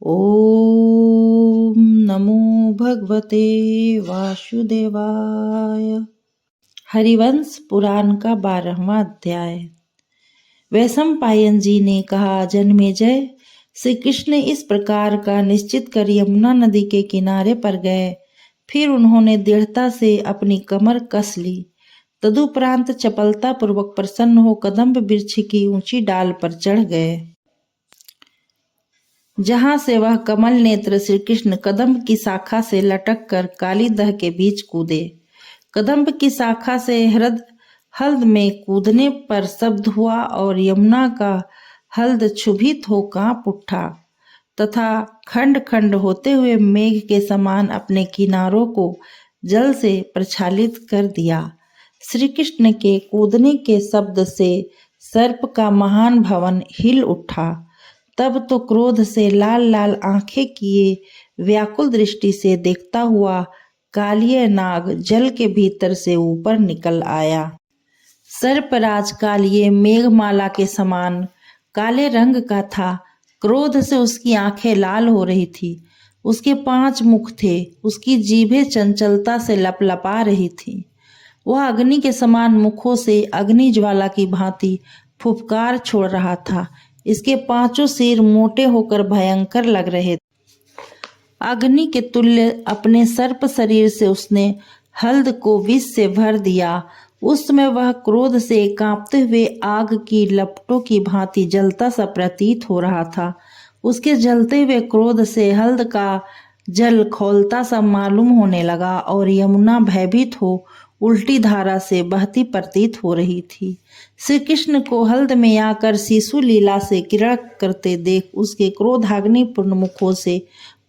ओम नमो भगवते वासुदेवाय। हरिवंश पुराण का 12वां अध्याय। वैशंपायन जी ने कहा, जन्मेजय, श्री कृष्ण इस प्रकार का निश्चित कर यमुना नदी के किनारे पर गए। फिर उन्होंने दृढ़ता से अपनी कमर कस ली। तदुपरांत चपलता पूर्वक प्रसन्न हो कदम्ब वृक्ष की ऊंची डाल पर चढ़ गए, जहां से वह कमल नेत्र श्री कृष्ण कदम्ब की शाखा से लटक कर काली दह के बीच कूदे। कदम्ब की शाखा से हल्द में कूदने पर शब्द हुआ और यमुना का हल्द क्षुभित हो कांप उठा तथा खंड खंड होते हुए मेघ के समान अपने किनारों को जल से प्रक्षालित कर दिया। श्री कृष्ण के कूदने के शब्द से सर्प का महान भवन हिल उठा। तब तो क्रोध से लाल लाल आंखें किए व्याकुल दृष्टि से देखता हुआ कालिय नाग जल के भीतर से ऊपर निकल आया। सर्पराज कालिय मेघमाला के समान काले रंग का था। क्रोध से उसकी आंखें लाल हो रही थी। उसके 5 मुख थे। उसकी जीभें चंचलता से लपलपा रही थी। वह अग्नि के समान मुखों से अग्नि ज्वाला की भांति फुफकार छोड़ रहा था। इसके 5 सिर मोटे होकर भयंकर लग रहे थे। अग्नि के तुल्य अपने सर्प शरीर से उसने हल्द को विष से भर दिया। उस समय वह क्रोध से कांपते हुए आग की लपटों की भांति जलता सा प्रतीत हो रहा था। उसके जलते हुए क्रोध से हल्द का जल खौलता सा मालूम होने लगा और यमुना भयभीत हो उल्टी धारा से बहती प्रतीत हो रही थी। श्री कृष्ण को हल्द में आकर शिशु लीला से क्रीड़ा करते देख उसके क्रोधाग्निपूर्ण मुखों से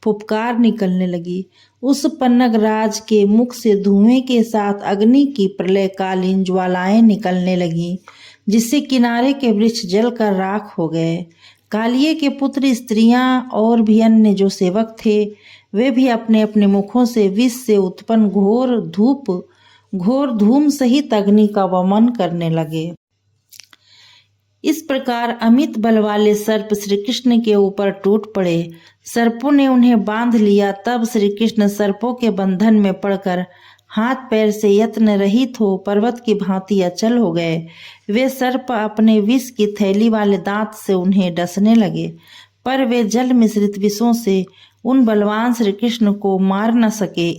फुफकार निकलने लगी। उस पन्नग राज के मुख से धुएं के साथ अग्नि की प्रलयकालीन ज्वालाएं निकलने लगीं, जिससे किनारे के वृक्ष जलकर राख हो गए। कालिए के पुत्र स्त्रियां और भी अन्य जो सेवक थे, वे भी अपने अपने मुखों से विष से उत्पन्न घोर धूम सहित अग्नि का वमन करने लगे। इस प्रकार अमित बल वाले सर्प श्री कृष्ण के ऊपर टूट पड़े। सर्पों ने उन्हें बांध लिया। तब श्री कृष्ण सर्पों के बंधन में पड़कर हाथ पैर से यत्न रहित हो पर्वत की भांति अचल हो गए। वे सर्प अपने विष की थैली वाले दांत से उन्हें डसने लगे, पर वे जल मिश्रित विषों से उन बलवान श्री कृष्ण को मार न सके।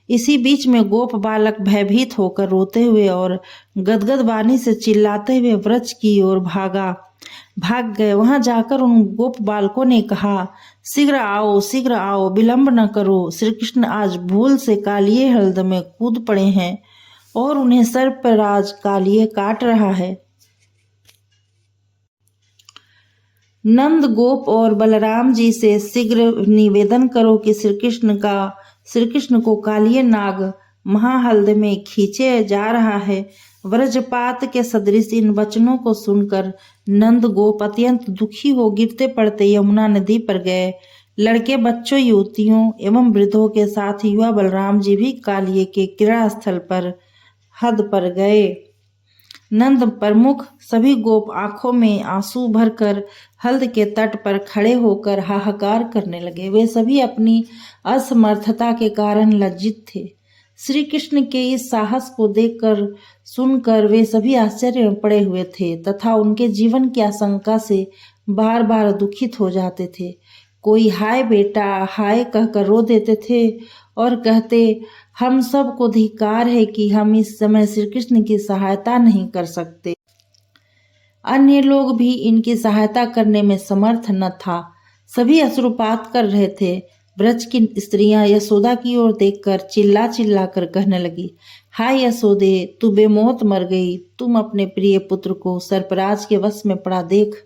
इसी बीच में गोप बालक भयभीत होकर रोते हुए और गदगद वाणी से चिल्लाते हुए वृक्ष की ओर भाग गए। वहां जाकर उन गोप बालकों ने कहा, शीघ्र आओ, विलंब न करो। श्री कृष्ण आज भूल से कालिए हल्द में कूद पड़े हैं और उन्हें सर्पराज कालिए काट रहा है। नंद गोप और बलराम जी से शीघ्र निवेदन करो कि श्री कृष्ण को कालिय नाग महाहल्द में खींचे जा रहा है। वज्रपात के सदृश इन वचनों को सुनकर नंद गोप अत्यंत दुखी हो गिरते पड़ते यमुना नदी पर गए। लड़के, बच्चों, युवतियों एवं वृद्धों के साथ युवा बलराम जी भी कालिए के क्रीड़ा स्थल पर हद पर गए। नंद प्रमुख सभी गोप आंखों में आंसू भरकर हल्द के तट पर खड़े होकर हाहाकार करने लगे। वे सभी अपनी असमर्थता के कारण लज्जित थे। श्री कृष्ण के इस साहस को देखकर सुनकर वे सभी आश्चर्य में पड़े हुए थे तथा उनके जीवन की आशंका से बार बार दुखित हो जाते थे। कोई हाय बेटा, हाय कहकर रो देते थे और कहते, हम सब को धिक्कार है कि हम इस समय श्री कृष्ण की सहायता नहीं कर सकते। अन्य लोग भी इनकी सहायता करने में समर्थ न था। सभी अश्रुपात कर रहे थे। ब्रज की स्त्रियां यशोदा की ओर देखकर चिल्ला चिल्ला कर कहने लगी, हाय यशोदे, तू बेमौत मर गई। तुम अपने प्रिय पुत्र को सर्पराज के वश में पड़ा देख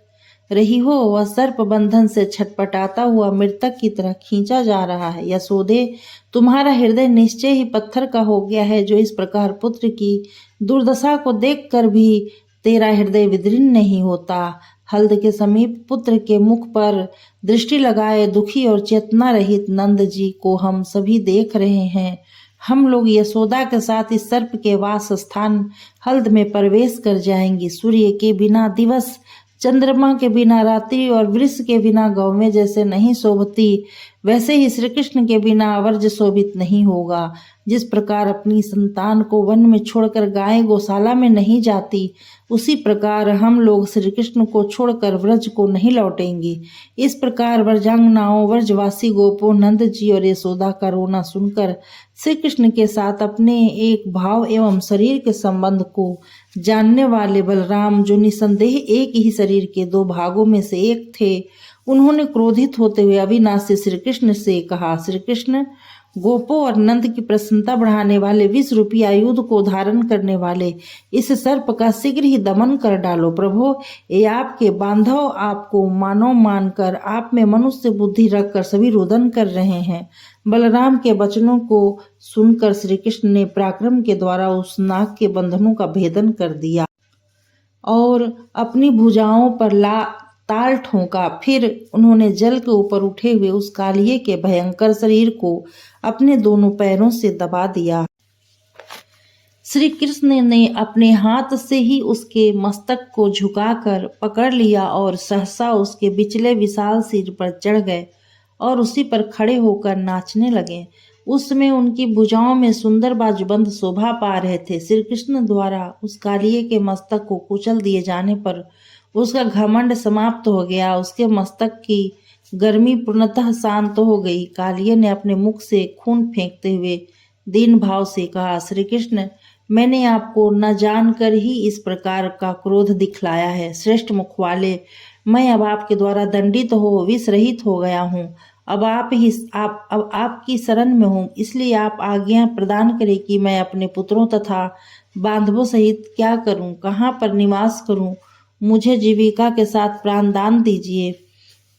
रही हो। वह सर्प बंधन से छटपटाता हुआ मृतक की तरह खींचा जा रहा है। यशोदे, तुम्हारा हृदय निश्चय ही पत्थर का हो गया है, जो इस प्रकार पुत्र की दुर्दशा को देखकर भी तेरा हृदय विदीर्ण नहीं होता। हल्द के समीप पुत्र के मुख पर दृष्टि लगाए दुखी और चेतना रहित नंद जी को हम सभी देख रहे हैं। हम लोग यशोदा के साथ इस सर्प के वास स्थान हल्द में प्रवेश कर जाएंगे। सूर्य के बिना दिवस, चंद्रमा के बिना रात्रि और वृष के बिना गौवें जैसे नहीं शोभती, वैसे ही श्री कृष्ण के बिना वर्ज शोभित नहीं होगा। जिस प्रकार अपनी संतान को वन में छोड़कर गाय गौशाला में नहीं जाती, उसी प्रकार हम लोग श्री कृष्ण को छोड़कर व्रज को नहीं लौटेंगे। इस प्रकार व्रजांगनाओं, व्रजवासी गोपों, नंद जी और यशोदा का रोना सुनकर श्री कृष्ण के साथ अपने एक भाव एवं शरीर के संबंध को जानने वाले बलराम, जो निसंदेह एक ही शरीर के दो भागों में से एक थे, उन्होंने क्रोधित होते हुए अविनाशी श्री कृष्ण से कहा, श्री कृष्ण, गोपों और नंद की प्रसन्नता बढ़ाने वाले 20 रूपी आयुध को धारण करने वाले इस सर्प का शीघ्र ही दमन कर डालो। प्रभो, ये आपके बांधव आपको मानव मानकर आप में मनुष्य बुद्धि रखकर सभी रुदन कर रहे हैं। बलराम के वचनों को सुनकर श्री कृष्ण ने पराक्रम के द्वारा उस नाग के बंधनों का भेदन कर दिया और अपनी भुजाओं पर ताल ठोंका। फिर उन्होंने जल के ऊपर उठे हुए उस कालिए के भयंकर शरीर को अपने दोनों पैरों से दबा दिया। श्री कृष्ण ने अपने हाथ से ही उसके मस्तक को झुकाकर पकड़ लिया और सहसा उसके बिचले विशाल सिर पर चढ़ गए और उसी पर खड़े होकर नाचने लगे। उस समय उनकी भुजाओं में सुंदर बाजूबंद शोभा पा रहे थे। श्री कृष्ण द्वारा उस कालिए के मस्तक को कुचल दिए जाने पर उसका घमंड समाप्त हो गया। उसके मस्तक की गर्मी पूर्णतः शांत हो गई। कालिए ने अपने मुख से खून फेंकते हुए दीन भाव से कहा, श्री कृष्ण, मैंने आपको न जानकर ही इस प्रकार का क्रोध दिखलाया है। श्रेष्ठ मुख वाले, मैं अब आपके द्वारा दंडित हो विष रहित हो गया हूँ। अब आपकी शरण में हूँ, इसलिए आप आज्ञा प्रदान करें कि मैं अपने पुत्रों तथा बांधवों सहित क्या करूँ, कहाँ पर निवास करूँ। मुझे जीविका के साथ प्राणदान दीजिए।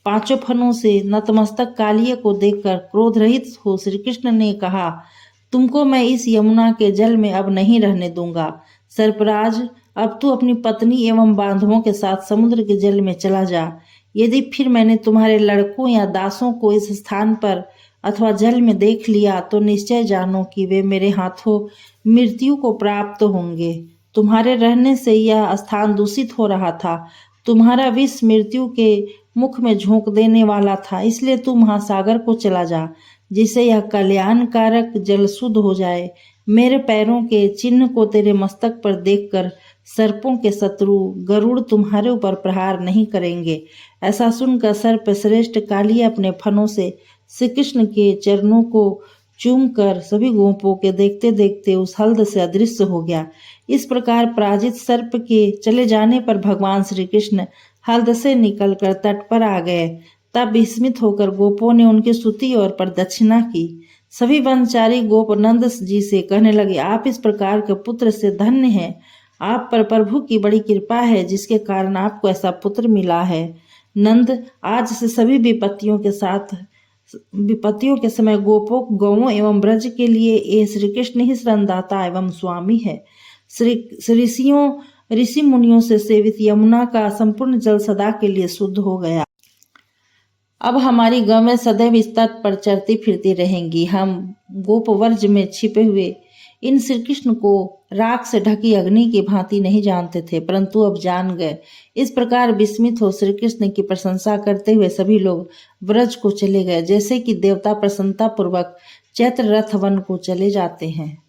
5 फनों से नतमस्तक कालिए को देखकर क्रोध रहित हो श्री कृष्ण ने कहा, तुमको मैं इस यमुना के जल में अब नहीं रहने दूंगा। सर्पराज, अब तू अपनी पत्नी एवं बांधवों के साथ समुद्र के जल में चला जा। यदि फिर मैंने तुम्हारे लड़कों या दासों को इस स्थान पर अथवा जल में देख लिया तो निश्चय जानो कि वे मेरे हाथों मृत्यु को प्राप्त होंगे। तुम्हारे रहने से यह स्थान दूषित हो रहा था। तुम्हारा विष मृत्यु के मुख में झोंक देने वाला था, इसलिए तू महासागर को चला जा, जिससे यह कल्याणकारक जल शुद्ध हो जाए। मेरे पैरों के चिन्ह को तेरे मस्तक पर देखकर सर्पों के शत्रु गरुड़ तुम्हारे ऊपर प्रहार नहीं करेंगे। ऐसा सुनकर सर्प श्रेष्ठ कालिए अपने फनों से श्री कृष्ण के चरणों को चूमकर सभी गोपों के देखते देखते उस हल्द से अदृश्य हो गया। इस प्रकार पराजित सर्प के चले जाने पर भगवान श्री कृष्ण हल्द से निकलकर तट पर आ गए। तब विस्मित होकर गोपों ने उनकी स्तुति और प्रदक्षिणा की। सभी वनचारी गोप नंद जी से कहने लगे, आप इस प्रकार के पुत्र से धन्य हैं। आप पर प्रभु की बड़ी कृपा है, जिसके कारण आपको ऐसा पुत्र मिला है। नंद, आज से सभी विपत्तियों के समय गोपों, गौओं एवं ब्रज के लिए ये श्री कृष्ण ही शरणदाता एवं स्वामी है। ऋषि मुनियों से सेवित यमुना का संपूर्ण जल सदा के लिए शुद्ध हो गया। अब हमारी गौएं सदैव इस तट पर चरती फिरती रहेंगी। हम गोपवर्ज में छिपे हुए इन श्री कृष्ण को राख से ढकी अग्नि की भांति नहीं जानते थे, परंतु अब जान गए। इस प्रकार विस्मित हो श्री कृष्ण की प्रशंसा करते हुए सभी लोग ब्रज को चले गए, जैसे कि देवता प्रसन्नता पूर्वक चैत्र रथ वन को चले जाते हैं।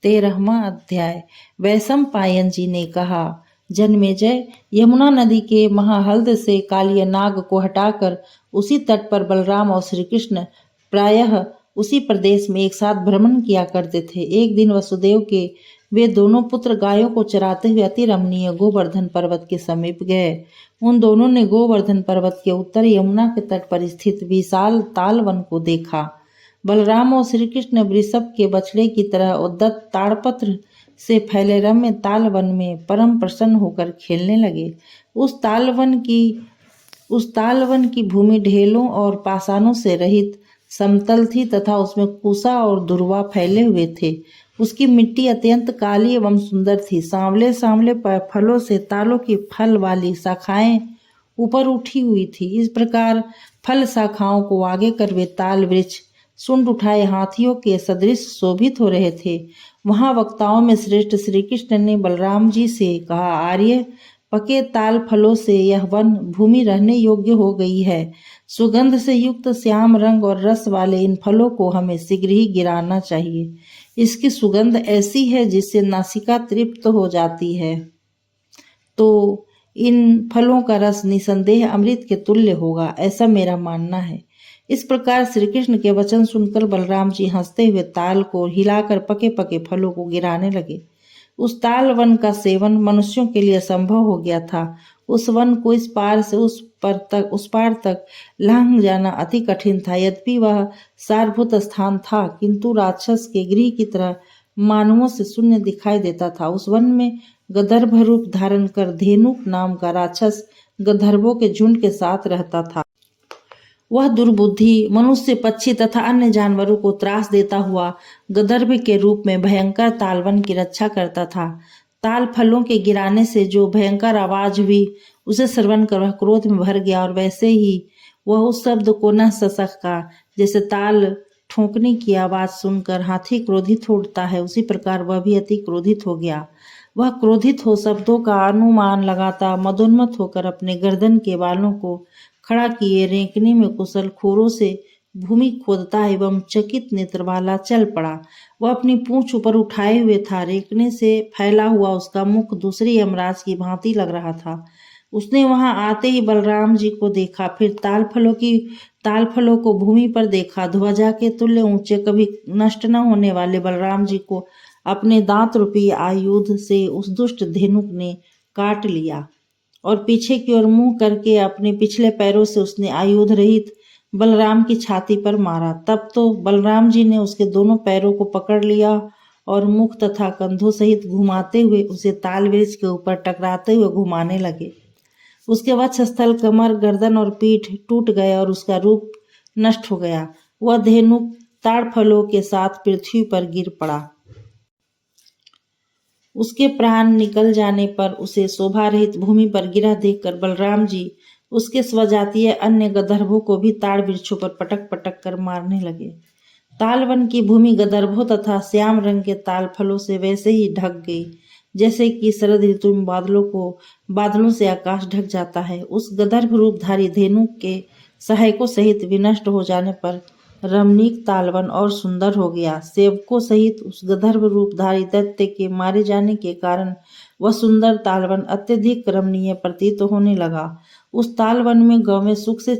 13वां अध्याय। वैशंपायन जी ने कहा, जन्मेजय, यमुना नदी के महाहल्द से कालिय नाग को हटाकर उसी तट पर बलराम और श्री कृष्ण प्रायः उसी प्रदेश में एक साथ भ्रमण किया करते थे। एक दिन वसुदेव के वे दोनों पुत्र गायों को चराते हुए अति रमणीय गोवर्धन पर्वत के समीप गए। उन दोनों ने गोवर्धन पर्वत के उत्तर यमुना के तट पर स्थित विशाल तालवन को देखा। बलराम और श्री कृष्ण वृषभ के बछड़े की तरह उद्दत ताड़पत्र से फैले रम्य तालवन में परम प्रसन्न होकर खेलने लगे। उस तालवन की भूमि ढेलों और पाषाणों से रहित समतल थी तथा उसमें कुसा और दुर्वा फैले हुए थे। उसकी मिट्टी अत्यंत काली एवं सुंदर थी। सांवले सांवले फलों से तालों की फल वाली शाखाएं ऊपर उठी हुई थी। इस प्रकार फल शाखाओं को आगे कर वे ताल वृक्ष सुंड उठाए हाथियों के सदृश शोभित हो रहे थे। वहां वक्ताओं में श्रेष्ठ श्री कृष्ण ने बलराम जी से कहा, आर्य, पके ताल फलों से यह वन भूमि रहने योग्य हो गई है। सुगंध से युक्त श्याम रंग और रस वाले इन फलों को हमें शीघ्र ही गिराना चाहिए। इसकी सुगंध ऐसी है जिससे नासिका तृप्त हो जाती है। तो इन फलों का रस निसंदेह अमृत के तुल्य होगा, ऐसा मेरा मानना है। इस प्रकार श्री कृष्ण के वचन सुनकर बलराम जी हंसते हुए ताल को हिलाकर पके पके फलों को गिराने लगे। उस ताल वन का सेवन मनुष्यों के लिए असंभव हो गया था। उस वन को इस पार से उस पार तक लांघ जाना अति कठिन था। यद्यपि वह सारभूत स्थान था, किंतु राक्षस के गृह की तरह मानवों से शून्य दिखाई देता था। उस वन में गंधर्व रूप धारण कर धेनुक नाम का राक्षस गंधर्वों के झुंड के साथ रहता था। वह दुर्बुद्धि मनुष्य, पक्षी तथा अन्य जानवरों को त्रास देता हुआ गंधर्व के रूप में भयंकर तालवन की रक्षा करता था। ताल फलों के गिराने से जो भयंकर आवाज हुई उसे श्रवण कर वह क्रोध में भर गया और वैसे ही वह उस शब्द को न सह सका जैसे ताल ठोंकने की आवाज सुनकर हाथी क्रोधित होता है, उसी प्रकार वह भी अति क्रोधित हो गया। वह क्रोधित हो शब्दों का अनुमान लगाता मदोन्मत्त होकर अपने गर्दन के बालों को खड़ा किए रेंकने में कुशल खोरों से भूमि खोदता एवं चकित नेत्र वाला चल पड़ा। वह अपनी पूंछ ऊपर उठाए हुए था। रेंकने से फैला हुआ उसका मुख दूसरी यमराज की भांति लग रहा था। उसने वहां आते ही बलराम जी को देखा, फिर ताल फलों को भूमि पर देखा। ध्वजा के तुल्य ऊंचे, कभी नष्ट न होने वाले बलराम जी को अपने दांत रूपी आयुध से उस दुष्ट धेनुक ने काट लिया और पीछे की ओर मुंह करके अपने पिछले पैरों से उसने आयुध रहित बलराम की छाती पर मारा। तब तो बलराम जी ने उसके दोनों पैरों को पकड़ लिया और मुख तथा कंधों सहित घुमाते हुए उसे ताल वृक्ष के ऊपर टकराते हुए घुमाने लगे। उसके वक्षस्थल, कमर, गर्दन और पीठ टूट गए और उसका रूप नष्ट हो गया। वह धेनुक ताड़ फलों के साथ पृथ्वी पर गिर पड़ा। उसके प्राण निकल जाने पर उसे शोभा रहित भूमि पर गिरा देखकर बलराम जी उसके स्वजातीय अन्य गंधर्वों को भी ताड़ वृक्षों पर पटक पटक कर मारने लगे। तालवन की भूमि गंधर्वों तथा श्याम रंग के ताल फलों से वैसे ही ढक गई जैसे कि शरद ऋतु में बादलों से आकाश ढक जाता है। उस गंधर्व रूपधारी धेनुक के सहायकों सहित विनष्ट हो जाने पर रमणीक तालवन और सुंदर हो गया। सेवकों सहित उस गंधर्व रूपधारी दैत्य के मारे जाने के कारण वह सुंदर तालवन अत्यधिक रमणीय प्रतीत होने लगा। उस तालवन में गौवें सुख से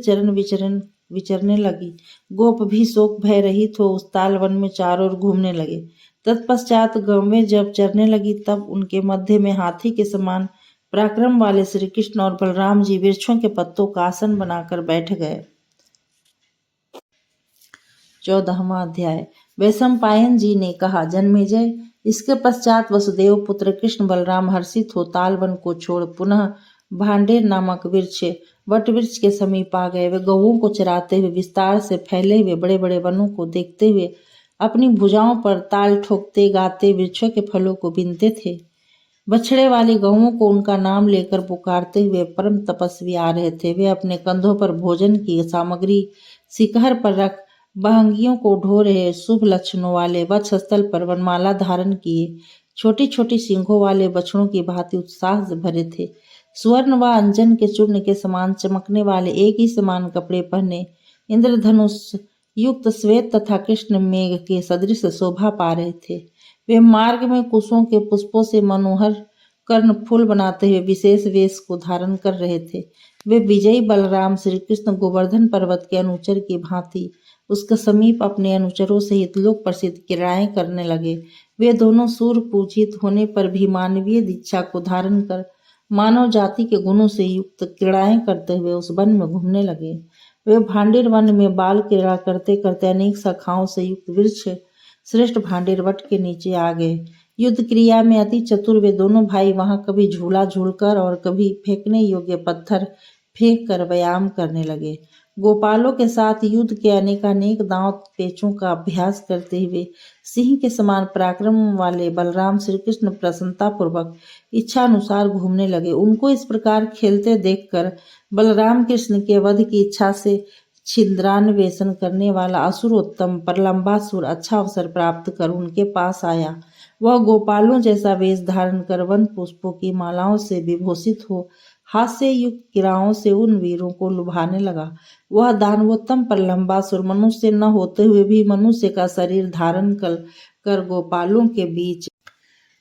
विचरने लगी। गोप भी शोक भय रहित हो उस तालवन में चारों ओर घूमने लगे। तत्पश्चात गौवें जब चरने लगी तब उनके मध्य में हाथी के समान पराक्रम वाले श्री कृष्ण और बलराम जी वृक्षों के पत्तों का आसन बनाकर बैठ गए। 14वां अध्याय। वैशंपायन जी ने कहा, जन्मेजय, इसके पश्चात वसुदेव पुत्र कृष्ण बलराम हर्षित हो तालवन को छोड़ पुनः भांडेर नामक वट वृक्ष के समीप आ गए। वे गौओं को चराते हुए विस्तार से फैले हुए बड़े बड़े वनों को देखते हुए अपनी भुजाओं पर ताल ठोकते गाते वृक्षों के फलों को बीनते थे। बछड़े वाली गौओं को उनका नाम लेकर पुकारते हुए परम तपस्वी आ रहे थे। वे अपने कंधों पर भोजन की सामग्री शिखर पर रख बहंगियों को ढो रहे शुभ लक्षणों वाले वक्षस्थल पर वनमाला धारण किए छोटी छोटी सींगों वाले बछड़ों की भांति उत्साह से भरे थे। स्वर्ण व अंजन के चूर्ण के समान चमकने वाले एक ही समान कपड़े पहने इंद्रधनुष युक्त श्वेत तथा कृष्ण मेघ के सदृश शोभा पा रहे थे। वे मार्ग में कुशों के पुष्पों से मनोहर कर्ण फूल बनाते हुए विशेष वेश को धारण कर रहे थे। वे विजयी बलराम श्री कृष्ण गोवर्धन पर्वत के अनुचर की भांति उसके समीप अपने अनुचरों सहित लोक प्रसिद्ध क्रीड़ाएं करने लगे। वे दोनों सूर पूजित होने पर भी मानवीय दीक्षा को धारण कर मानव जाति के गुणों से युक्त क्रीड़ाएं करते हुए उस वन में घूमने लगे। वे भांडेर वन में बाल क्रीड़ा करते करते अनेक शाखाओं से युक्त वृक्ष श्रेष्ठ भांडेर वट के नीचे आ गए। युद्ध क्रिया में अति चतुर वे दोनों भाई वहां कभी झूला झूलकर और कभी फेंकने योग्य पत्थर फेंक कर व्यायाम करने लगे। गोपालों के साथ युद्ध के अनेकानेक दांव पेचों का अभ्यास करते हुए सिंह के समान पराक्रम वाले बलराम श्री कृष्ण प्रसन्नता पूर्वक इच्छा अनुसार घूमने लगे। उनको इस प्रकार खेलते देखकर बलराम कृष्ण के वध की इच्छा से छिद्रान्वेषण करने वाला असुरोत्तम प्रलंबासुर अच्छा अवसर प्राप्त कर उनके पास आया वह गोपालों जैसा वेश धारण कर वन पुष्पों की मालाओं से विभूषित हो हास्य युक्त किराओं से उन वीरों को लुभाने लगा। वह दानवोत्तम प्रलंबासुर मनुष्य न होते हुए भी मनुष्य का शरीर धारण कर गोपालों के बीच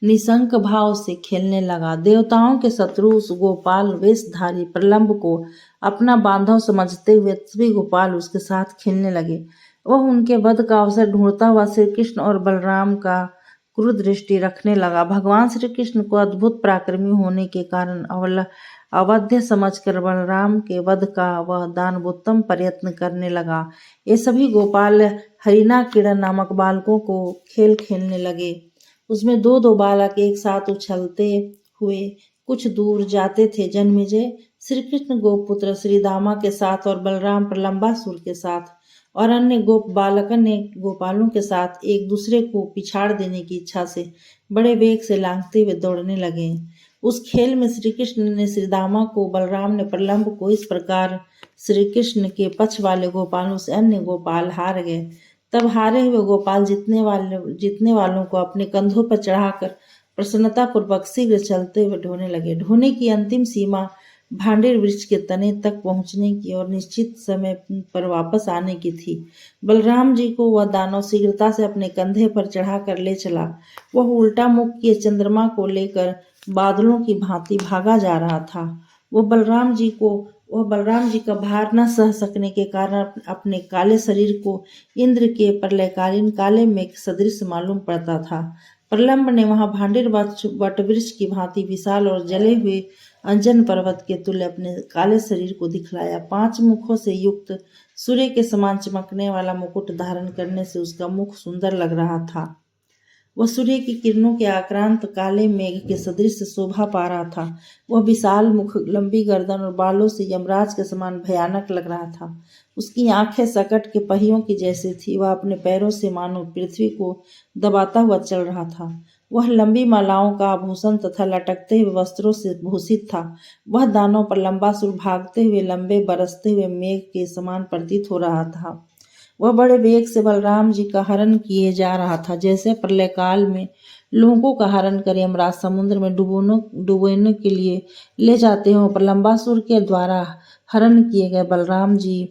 निशंक भाव से खेलने लगा। देवताओं के शत्रु उस गोपाल वेशधारी प्रलंब को अपना बांधव समझते हुए सभी गोपाल उसके साथ खेलने लगे। वह उनके वध का अवसर ढूंढता हुआ श्री कृष्ण और बलराम का क्रूर दृष्टि रखने लगा। भगवान श्री कृष्ण को अद्भुत पराक्रमी होने के कारण अवध्य समझकर बलराम के वध का वह दानवोत्तम प्रयत्न करने लगा। ये सभी गोपाल हरिणा किरण नामक बालकों को खेल खेलने लगे। उसमें दो दो बालक एक साथ उछलते हुए कुछ दूर जाते थे। जन्मेजय श्री कृष्ण गोपुत्र श्री दामा के साथ और बलराम प्रलंबासुर के साथ और अन्य गोप बालक ने गोपालों के साथ एक दूसरे को पिछाड़ देने की इच्छा से बड़े वेग से लांघते हुए दौड़ने लगे। उस खेल में श्री कृष्ण ने श्री दामा को, बलराम ने प्रलंब को। इस प्रकार श्री कृष्ण के पक्ष वाले गोपालों से अन्य गोपाल हार गए। तब हारे हुए गोपाल जीतने वालों को अपने कंधों पर चढ़ाकर प्रसन्नतापूर्वक शीघ्र चलते हुए ढोने लगे। ढोने की अंतिम सीमा भांडेर वृक्ष के तने तक पहुंचने की और निश्चित समय पर वापस आने की थी। बलराम जी को वह दानव शीघ्रता से अपने कंधे पर चढ़ाकर ले चला। वह उल्टा मुख किए चंद्रमा को लेकर बादलों की भांति भागा जा रहा था। वह बलराम जी का भार न सह सकने के कारण अपने काले शरीर को इंद्र के प्रलयकालीन काले मेघ सदृश मालूम पड़ता था। प्रलंब ने वहां भांडेर वटवृक्ष की भांति विशाल और जले हुए अंजन पर्वत के तुल्य अपने काले शरीर को दिखलाया। 5 मुखों से युक्त सूर्य के समान चमकने वाला मुकुट धारण करने से उसका मुख सुंदर लग रहा था। वह सूर्य की किरणों के आक्रांत काले मेघ के सदृश शोभा पा रहा था। वह विशाल मुख, लंबी गर्दन और बालों से यमराज के समान भयानक लग रहा था। उसकी आंखें सकट के पहियों की जैसी थी। वह अपने पैरों से मानो पृथ्वी को दबाता हुआ चल रहा था। वह लंबी मालाओं का आभूषण तथा लटकते हुए वस्त्रों से भूषित था। वह दानव प्रलंबासुर भागते हुए लंबे बरसते हुए मेघ के समान प्रतीत हो रहा था। वह बड़े वेग से बलराम जी का हरण किए जा रहा था, जैसे प्रलय काल में लोगों का हरण कर यमराज समुद्र में डुबोने के लिए ले जाते हो। प्रलंबासुर के द्वारा हरण किए गए बलराम जी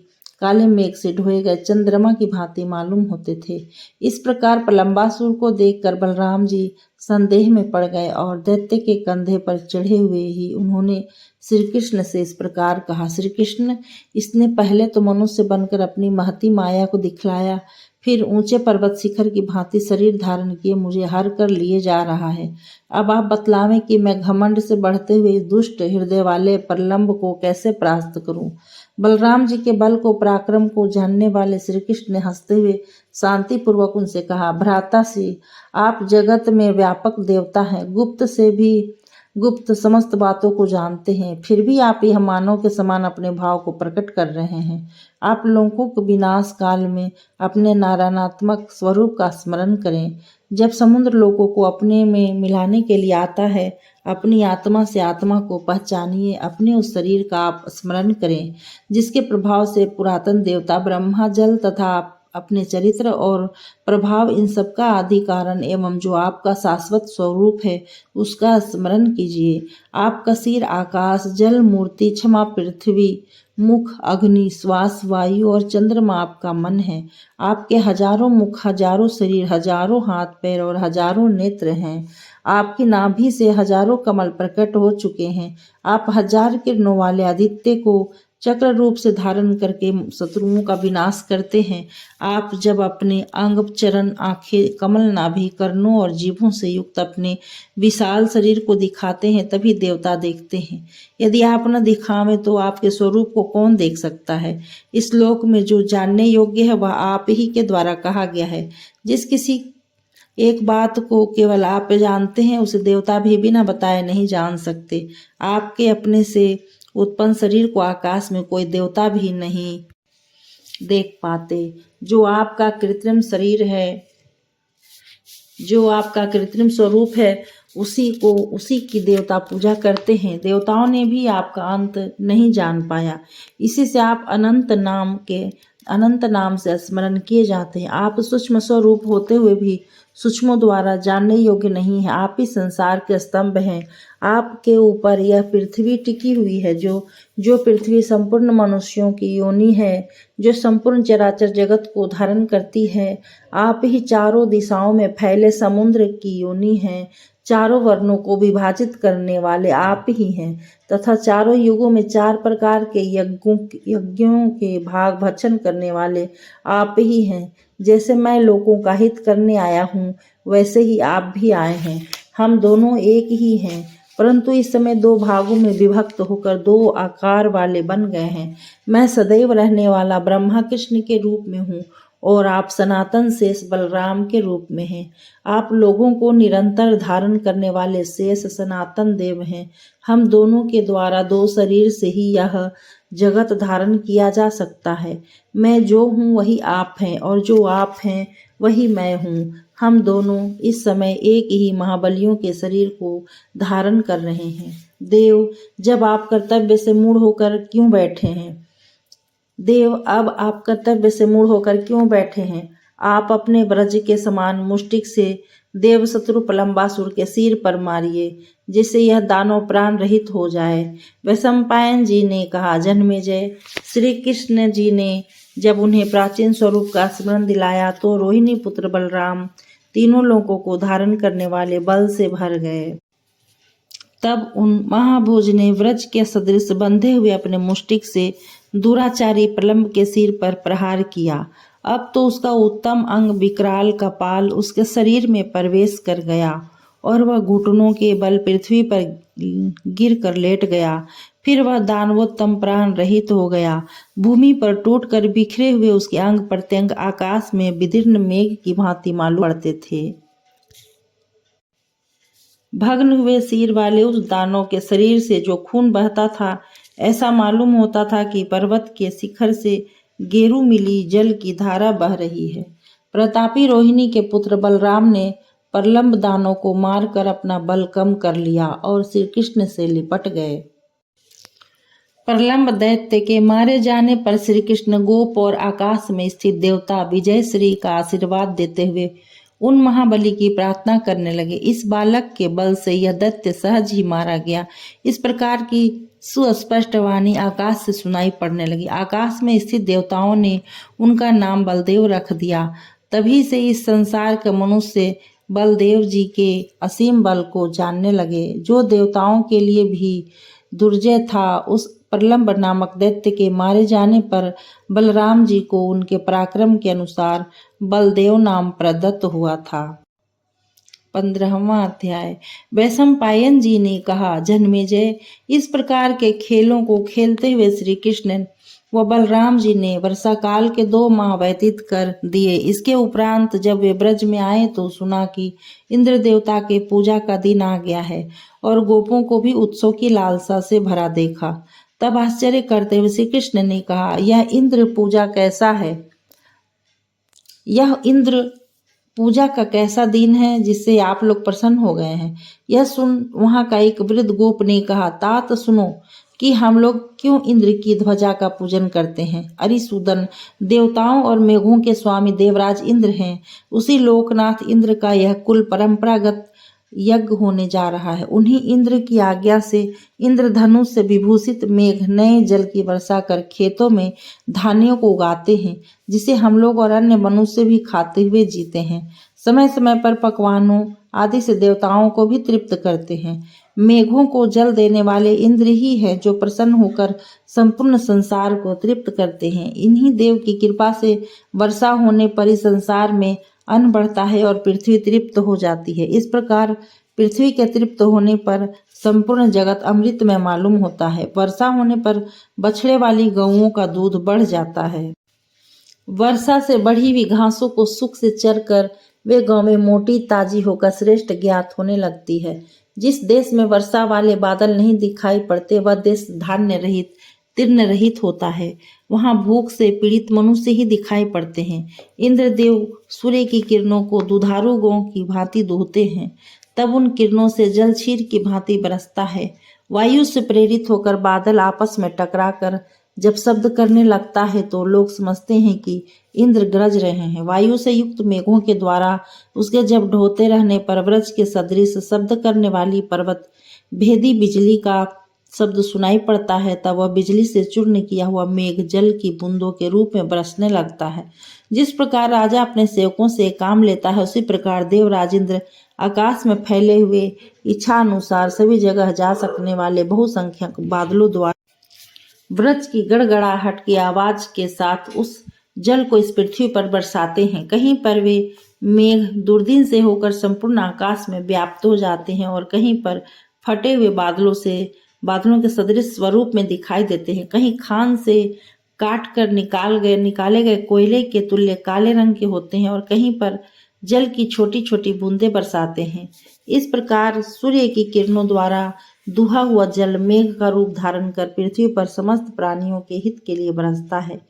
काले मेघ से ढोए गए चंद्रमा की भांति मालूम होते थे। इस प्रकार प्रलंबासुर को देखकर बलराम जी संदेह में पड़ गए और दैत्य के कंधे पर चढ़े हुए ही उन्होंने श्री कृष्ण से इस प्रकार कहा, श्री कृष्ण, इसने पहले तो मनुष्य बनकर अपनी महती माया को दिखलाया, फिर ऊंचे पर्वत शिखर की भांति शरीर धारण किए मुझे हर कर लिए जा रहा है। अब आप बतलावें कि मैं घमंड से बढ़ते हुए दुष्ट हृदय वाले प्रलंब को कैसे परास्त करूं। बलराम जी के बल को, पराक्रम को जानने वाले श्री कृष्ण ने हंसते हुए शांति पूर्वक उनसे कहा, भ्राता श्री, आप जगत में व्यापक देवता हैं, गुप्त से भी गुप्त समस्त बातों को जानते हैं, फिर भी आप यह मानव के समान अपने भाव को प्रकट कर रहे हैं। आप लोगों को विनाश काल में अपने नारायणात्मक स्वरूप का स्मरण करें। जब समुद्र लोगों को अपने में मिलाने के लिए आता है, अपनी आत्मा से आत्मा को पहचानिए। अपने उस शरीर का आप स्मरण करें जिसके प्रभाव से पुरातन देवता ब्रह्मा, जल तथा अपने चरित्र और प्रभाव इन सब का आदि कारण एवं जो आपका शाश्वत स्वरूप है उसका स्मरण कीजिए। आपका सिर आकाश, जल मूर्ति, क्षमा पृथ्वी, मुख अग्नि, श्वास वायु और चंद्रमा आपका मन है। आपके हजारों मुख, हजारों शरीर, हजारों हाथ पैर और हजारों नेत्र हैं। आपकी नाभि से हजारों कमल प्रकट हो चुके हैं। आप 1000 किरणों वाले आदित्य को चक्र रूप से धारण करके शत्रुओं का विनाश करते हैं। आप जब अपने अंग, चरण, आंखें, कमल नाभि, कर्णों और जीभों से युक्त अपने विशाल शरीर को दिखाते हैं तभी देवता देखते हैं। यदि आप न दिखावें तो आपके स्वरूप को कौन देख सकता है। इस लोक में जो जानने योग्य है वह आप ही के द्वारा कहा गया है। जिस किसी एक बात को केवल आप जानते हैं उसे देवता भी बिना बताए नहीं जान सकते। आपके अपने से उत्पन्न शरीर को आकाश में कोई देवता भी नहीं देख पाते। जो आपका कृत्रिम शरीर है, जो आपका कृत्रिम स्वरूप है, उसी की देवता पूजा करते हैं। देवताओं ने भी आपका अंत नहीं जान पाया। इसी से आप अनंत नाम से स्मरण किए जाते हैं। आप सूक्ष्म स्वरूप होते हुए भी सूक्ष्मों द्वारा जानने योग्य नहीं है। आप ही संसार के स्तंभ हैं। आपके ऊपर यह पृथ्वी टिकी हुई है। जो पृथ्वी संपूर्ण मनुष्यों की योनि है, जो संपूर्ण चराचर जगत को धारण करती है। आप ही चारों दिशाओं में फैले समुद्र की योनि हैं। चारों वर्णों को विभाजित करने वाले आप ही हैं तथा चारों युगों में 4 प्रकार के यज्ञों के भाग भक्षण करने वाले आप ही हैं। जैसे मैं लोगों का हित करने आया हूँ, वैसे ही आप भी आए हैं। हम दोनों एक ही हैं, परंतु इस समय 2 भागों में विभक्त होकर 2 आकार वाले बन गए हैं। मैं सदैव रहने वाला ब्रह्मा कृष्ण के रूप में हूँ और आप सनातन शेष बलराम के रूप में हैं। आप लोगों को निरंतर धारण करने वाले शेष सनातन देव हैं। हम दोनों के द्वारा 2 शरीर से ही यह जगत धारण किया जा सकता है। मैं जो हूँ वही आप हैं और जो आप हैं वही मैं हूँ। हम दोनों इस समय एक ही महाबलियों के शरीर को धारण कर रहे हैं। देव, जब आप कर्तव्य से मूढ़ होकर क्यों बैठे हैं? देव, अब आप कर्तव्य से मूढ़ होकर क्यों बैठे हैं? आप अपने ब्रज के समान मुष्टिक से देव शत्रु पलम्बासुर के सिर पर मारिए, जिससे यह दानव प्राण रहित हो जाए। वैशंपायन जी ने कहा, जन्मेजय, श्री कृष्ण जी ने जब उन्हें प्राचीन स्वरूप का स्मरण दिलाया तो रोहिणी पुत्र बलराम तीनों लोगों को धारण करने वाले बल से भर गए। तब उन महाभोज ने व्रज के सदृश बंधे हुए अपने मुष्टिक से दुराचारी प्रलंब के सिर पर प्रहार किया। अब तो उसका उत्तम अंग विकराल कपाल उसके शरीर में प्रवेश कर गया और वह घुटनों के बल पृथ्वी पर गिर कर लेट गया। फिर वह दानवोत्तम प्राण रहित हो गया। भूमि पर टूटकर बिखरे हुए उसके अंग प्रत्यंग आकाश में विदीर्ण मेघ की भांति मालूम पड़ते थे। भग्न हुए सिर वाले उस दानव के शरीर से जो खून बहता था, ऐसा मालूम होता था कि पर्वत के शिखर से गेरू मिली जल की धारा बह रही है। प्रतापी रोहिणी के पुत्र बलराम ने प्रलंब दानव को मारकर अपना बल कम कर लिया और श्री कृष्ण से लिपट गए। प्रलंब दैत्य के मारे जाने पर श्री कृष्ण गोप और आकाश में स्थित देवता विजय श्री का आशीर्वाद देते हुए उन महाबली की प्रार्थना करने लगे। इस बालक के बल से यह दैत्य सहज ही मारा गया। इस प्रकार की सुस्पष्ट वाणी आकाश से सुनाई पड़ने लगी। आकाश में स्थित देवताओं ने उनका नाम बलदेव रख दिया। तभी से इस संसार के मनुष्य बलदेव जी के असीम बल को जानने लगे। जो देवताओं के लिए भी दुर्जय था, उस प्रलंब नामक दैत्य के मारे जाने पर बलराम जी को उनके पराक्रम के अनुसार बलदेव नाम प्रदत्त हुआ था। 15वां अध्याय। वैशंपायन जी ने कहा, जन्मेजय, इस प्रकार के खेलों को खेलते हुए श्री कृष्ण व बलराम जी ने वर्षा काल के 2 माह व्यतीत कर दिए। इसके उपरांत जब वे ब्रज में आए तो सुना कि इंद्र देवता के पूजा का दिन आ गया है और गोपों को भी उत्सव की लालसा से भरा देखा। तब आश्चर्य करते हुए श्री कृष्ण ने कहा, यह इंद्र पूजा कैसा है? यह इंद्र पूजा का कैसा दिन है जिससे आप लोग प्रसन्न हो गए हैं? यह सुन वहां का एक वृद्ध गोप ने कहा, तात सुनो कि हम लोग क्यों इंद्र की ध्वजा का पूजन करते हैं। अरिसूदन, देवताओं और मेघों के स्वामी देवराज इंद्र हैं। उसी लोकनाथ इंद्र का यह कुल परंपरागत यज्ञ होने जा रहा है। उन्हीं इंद्र की आज्ञा से इंद्रधनुष से विभूषित मेघ नए जल की वर्षा कर खेतों में धान्यों को उगाते हैं, जिसे हम लोग और अन्य मनुष्य भी खाते हुए जीते हैं। समय समय पर पकवानों आदि से देवताओं को भी तृप्त करते हैं। मेघों को जल देने वाले इंद्र ही है जो प्रसन्न होकर संपूर्ण संसार को तृप्त करते हैं। इन्हीं देव की कृपा से वर्षा होने पर इस संसार में अन्न बढ़ता है और पृथ्वी तृप्त हो जाती है। इस प्रकार पृथ्वी के तृप्त होने पर संपूर्ण जगत अमृत में मालूम होता है। वर्षा होने पर बछड़े वाली गौओं का दूध बढ़ जाता है। वर्षा से बढ़ी हुई घासों को सुख से चरकर वे गौवें मोटी ताजी होकर श्रेष्ठ ज्ञात होने लगती है। जिस देश में वर्षा वाले बादल नहीं दिखाई पड़ते, वह देश धान्य रहित तीर्ण रहित होता है। वहां भूख से पीड़ित मनुष्य ही दिखाई पड़ते हैं। इंद्रदेव सूर्य की किरणों को दुधारू गौ की भांति दूहते हैं, तब उन किरणों से जल क्षीर की भांति बरसता है। वायु से प्रेरित होकर बादल आपस में टकराकर जब शब्द करने लगता है तो लोग समझते हैं कि इंद्र गरज रहे हैं। वायु से युक्त मेघों के द्वारा उसके जब ढोते रहने पर वज्र के सदृश शब्द करने वाली पर्वत भेदी बिजली का शब्द सुनाई पड़ता है, तब वह बिजली से चूर्ण किया हुआ मेघ जल की बूंदों के रूप में बरसने लगता है। जिस प्रकार राजा अपने सेवकों से काम लेता है, उसी प्रकार देवराज इंद्र आकाश में फैले हुए इच्छा अनुसार सभी जगह जा सकने वाले बहुसंख्यक बादलों द्वारा वज्र की गड़गड़ाहट की आवाज के साथ उस जल को इस पृथ्वी पर बरसाते हैं। कहीं पर वे मेघ दुर्दिन से होकर संपूर्ण आकाश में व्याप्त हो जाते हैं और कहीं पर फटे हुए बादलों के सदृश स्वरूप में दिखाई देते हैं। कहीं खान से काट कर निकाले गए कोयले के तुल्य काले रंग के होते हैं और कहीं पर जल की छोटी छोटी बूंदें बरसाते हैं। इस प्रकार सूर्य की किरणों द्वारा दुहा हुआ जल मेघ का रूप धारण कर पृथ्वी पर समस्त प्राणियों के हित के लिए बरसता है।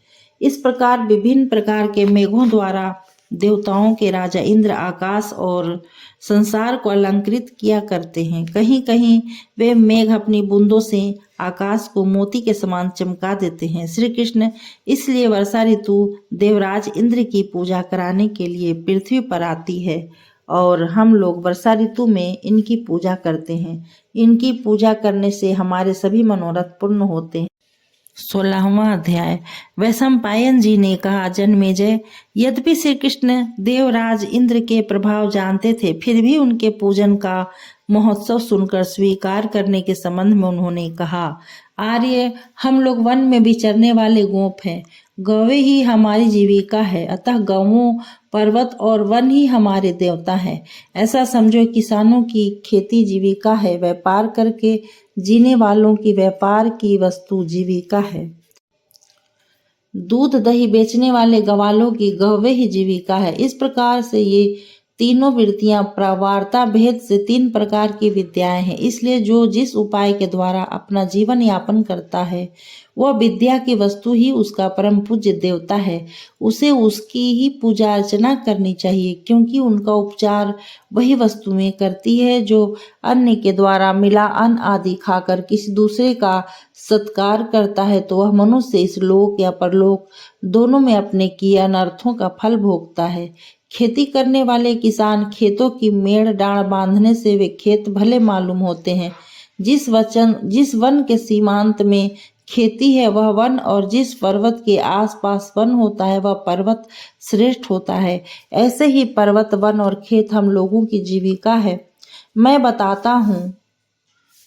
इस प्रकार विभिन्न प्रकार के मेघों द्वारा देवताओं के राजा इंद्र आकाश और संसार को अलंकृत किया करते हैं। कहीं कहीं वे मेघ अपनी बूंदों से आकाश को मोती के समान चमका देते हैं। श्री कृष्ण इसलिए वर्षा ऋतु देवराज इंद्र की पूजा कराने के लिए पृथ्वी पर आती है और हम लोग वर्षा ऋतु में इनकी पूजा करते हैं। इनकी पूजा करने से हमारे सभी मनोरथ पूर्ण होते हैं। 16वां अध्याय। वैशंपायन जी ने कहा, जन्मेजय, यद्यपि श्री कृष्ण देवराज इंद्र के प्रभाव जानते थे, फिर भी उनके पूजन का महोत्सव सुनकर स्वीकार करने के संबंध में उन्होंने कहा, आर्य, हम लोग वन में विचरने वाले गोप हैं। गौवें ही हमारी जीविका है, अतः गौओं, पर्वत और वन ही हमारे देवता हैं। ऐसा समझो किसानों की खेती जीविका है, व्यापार करके जीने वालों की व्यापार की वस्तु जीविका है। दूध दही बेचने वाले गवालों की गौवें ही जीविका है। इस प्रकार से ये तीनों वृत्तियां प्रवार्ता भेद से 3 प्रकार की विद्याएं हैं। इसलिए जो जिस उपाय के द्वारा अपना जीवन यापन करता है, वह विद्या की वस्तु ही उसका परम पूज्य देवता है। उसे उसकी ही पूजा अर्चना करनी चाहिए, क्योंकि उनका उपचार वही वस्तुएं करती है जो अन्न के द्वारा मिला अन्न आदि खाकर किसी दूसरे का सत्कार करता है, तो वह मनुष्य इस लोक या परलोक दोनों में अपने किए अनर्थों का फल भोगता है। खेती करने वाले किसान खेतों की मेड़ डांड बांधने से वे खेत भले मालूम होते हैं। जिस वन के सीमांत में खेती है वह वन, और जिस पर्वत के आसपास वन होता है वह पर्वत श्रेष्ठ होता है। ऐसे ही पर्वत, वन और खेत हम लोगों की जीविका है। मैं बताता हूँ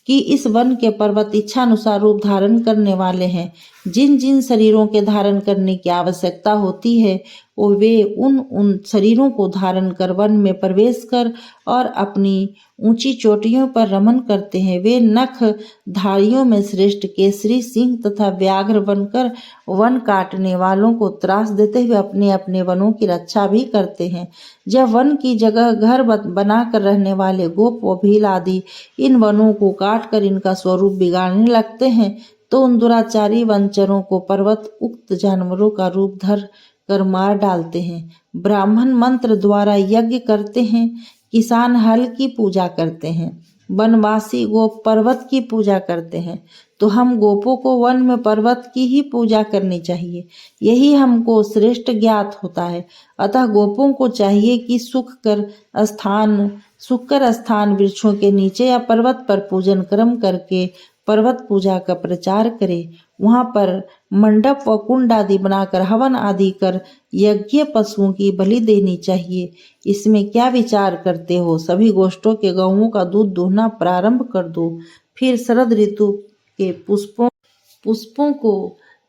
कि इस वन के पर्वत इच्छानुसार रूप धारण करने वाले हैं। जिन जिन शरीरों के धारण करने की आवश्यकता होती है, वे उन शरीरों को धारण कर वन में प्रवेश कर और अपनी ऊंची चोटियों पर रमन करते हैं। वे नख धारियों में श्रेष्ठ केसरी, सिंह तथा व्याघ्र बनकर वन काटने वालों को त्रास देते हुए अपने अपने वनों की रक्षा भी करते हैं। जब वन की जगह घर बनाकर रहने वाले गोप व भील आदि इन वनों को काट कर इनका स्वरूप बिगाड़ने लगते हैं, तो उन दुराचारी वनचरों को पर्वत उक्त जानवरों का रूप धर कर मार डालते हैं। ब्राह्मण मंत्र द्वारा यज्ञ करते हैं, किसान हल की पूजा करते हैं, वनवासी गोप पर्वत की पूजा करते हैं। तो हम गोपों को वन में पर्वत की ही पूजा करनी चाहिए, यही हमको श्रेष्ठ ज्ञात होता है। अतः गोपों को चाहिए कि सुखकर स्थान वृक्षों के नीचे या पर्वत पर पूजन कर्म करके पर्वत पूजा का प्रचार करे। वहां पर मंडप व कुंड आदि बनाकर हवन आदि कर यज्ञ पशुओं की बलि देनी चाहिए। इसमें क्या विचार करते हो? सभी गोष्ठों के गौओं का दूध दूहना प्रारंभ कर दो। फिर शरद ऋतु के पुष्पों को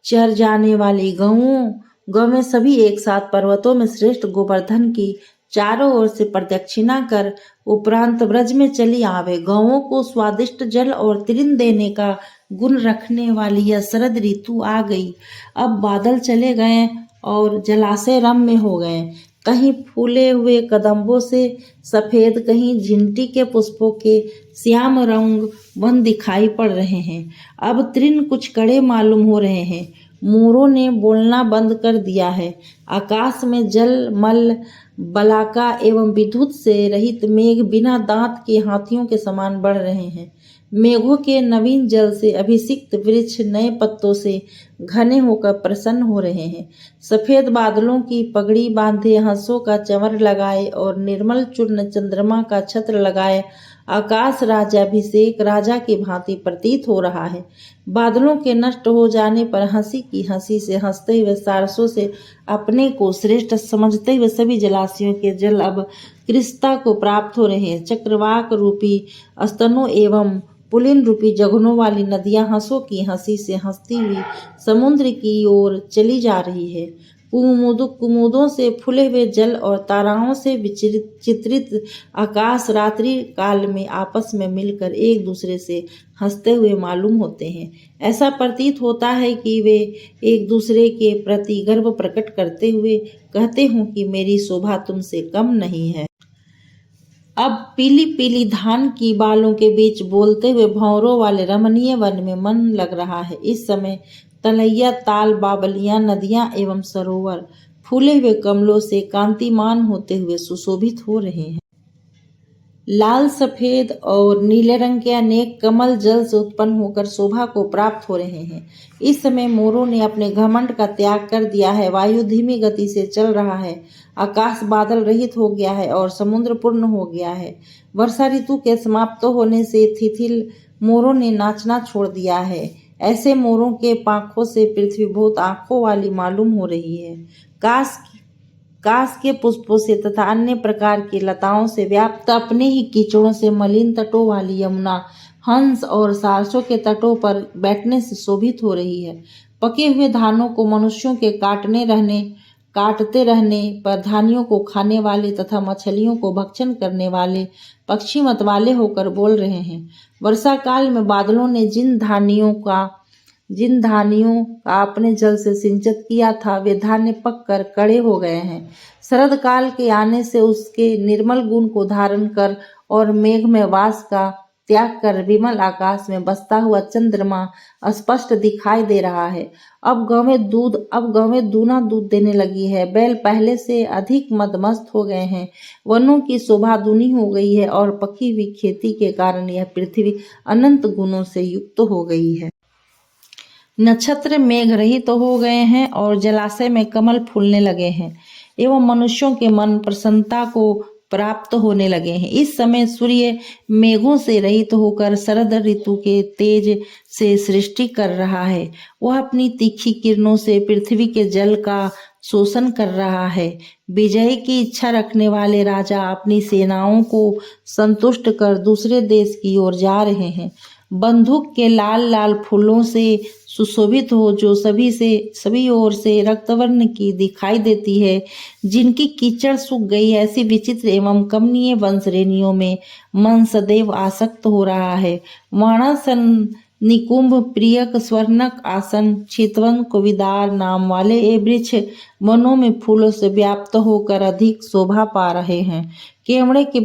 चर जाने वाली गौवें सभी एक साथ पर्वतों में श्रेष्ठ गोवर्धन की चारों ओर से प्रदक्षिणा कर उपरांत ब्रज में चली आवे। गौओं को स्वादिष्ट जल और तृण देने का गुण रखने वाली यह शरद ऋतु आ गई। अब बादल चले गए और जलाशय रम्य हो गए। कहीं फूले हुए कदम्बों से सफेद, कहीं झिंटी के पुष्पों के श्याम रंग वन दिखाई पड़ रहे हैं। अब तृण कुछ कड़े मालूम हो रहे हैं। मोरों ने बोलना बंद कर दिया है। आकाश में जल मल बलाका एवं विद्युत से रहित मेघ बिना दांत के हाथियों के समान बढ़ रहे हैं। मेघों के नवीन जल से अभिषिक्त वृक्ष नए पत्तों से घने होकर प्रसन्न हो रहे हैं। सफेद बादलों की पगड़ी बांधे, हंसों का चंवर लगाए और निर्मल चूर्ण चंद्रमा का छत्र लगाए आकाश राज्याभिषेक राजा की भांति प्रतीत हो रहा है। बादलों के नष्ट हो जाने पर हंसी की हंसी से हंसते हुए, सारसों से अपने को श्रेष्ठ समझते हुए सभी जलाशयों के जल अब कृष्णा को प्राप्त हो रहे हैं। चक्रवाक रूपी स्तनों एवं पुलिन रूपी जघनों वाली नदियां हंसों की हंसी से हंसती हुई समुद्र की ओर चली जा रही है। कुमुदों से फूले हुए जल और ताराओं से चित्रित आकाश रात्रि काल में आपस में मिलकर एक दूसरे से हंसते हुए मालूम होते हैं। ऐसा प्रतीत होता है कि वे एक दूसरे के प्रति गर्व प्रकट करते हुए कहते हों कि मेरी शोभा तुमसे कम नहीं है। अब पीली पीली धान की बालों के बीच बोलते हुए भंवरों वाले रमणीय वन में मन लग रहा है। इस समय तलैया, ताल, बावलियां, नदियां एवं सरोवर फूले हुए कमलों से कांतिमान होते हुए सुशोभित हो रहे हैं। लाल, सफेद और नीले रंग के अनेक कमल जल से उत्पन्न होकर शोभा को प्राप्त हो रहे हैं। इस समय मोरों ने अपने घमंड का त्याग कर दिया है। वायु धीमी गति से चल रहा है, आकाश बादल रहित हो गया है और समुद्र पूर्ण हो गया है। वर्षा ऋतु के समाप्त होने से तिथिल मोरों ने नाचना छोड़ दिया है। ऐसे मोरों के पांखों से पृथ्वी बहुत आंखों वाली मालूम हो रही है। काश के पुष्पों से तथा अन्य प्रकार की लताओं से व्याप्त अपने ही कीचड़ों से मलिन तटों वाली यमुना हंस और सारसों के तटों पर बैठने से शोभित हो रही है। पके हुए धानों को मनुष्यों के काटते रहने पर धानियों को खाने वाले तथा मछलियों को भक्षण करने वाले पक्षी मतवाले होकर बोल रहे हैं। वर्षा काल में बादलों ने जिन धानियों का अपने जल से सिंचित किया था, वे धान्य पककर कड़े हो गए हैं। शरद काल के आने से उसके निर्मल गुण को धारण कर और मेघ में वास का त्याग कर विमल आकाश में बसता हुआ चंद्रमा स्पष्ट दिखाई दे रहा है। अब गौवें दूना दूध देने लगी है। बैल पहले से अधिक मदमस्त हो गए हैं। वनों की शोभा दूनी हो गई है और पकी हुई खेती के कारण यह पृथ्वी अनंत गुणों से युक्त हो गई है। नक्षत्र मेघ रहित तो हो गए हैं और जलाशय में कमल फूलने लगे हैं एवं मनुष्यों के मन प्रसन्नता को प्राप्त होने लगे हैं। इस समय सूर्य मेघों से रहित होकर शरद ऋतु के तेज से सृष्टि कर रहा है। वह अपनी तीखी किरणों से पृथ्वी के जल का शोषण कर रहा है। विजय की इच्छा रखने वाले राजा अपनी सेनाओं को संतुष्ट कर दूसरे देश की ओर जा रहे हैं। बंदूक के लाल लाल फूलों से सुशोभित हो, जो सभी ओर से रक्तवर्ण की दिखाई देती है, जिनकी कीचड़ सूख गई है, ऐसी विचित्र एवं कमनीय वंशरेणियों में मन सदैव आसक्त हो रहा है। वाणासन, निकुंभ, प्रियक, स्वर्णक, आसन, चितवन, कोविदार नाम वाले ये वृक्ष वनों में फूलों से व्याप्त होकर अधिक शोभा पा रहे हैं। केवड़े के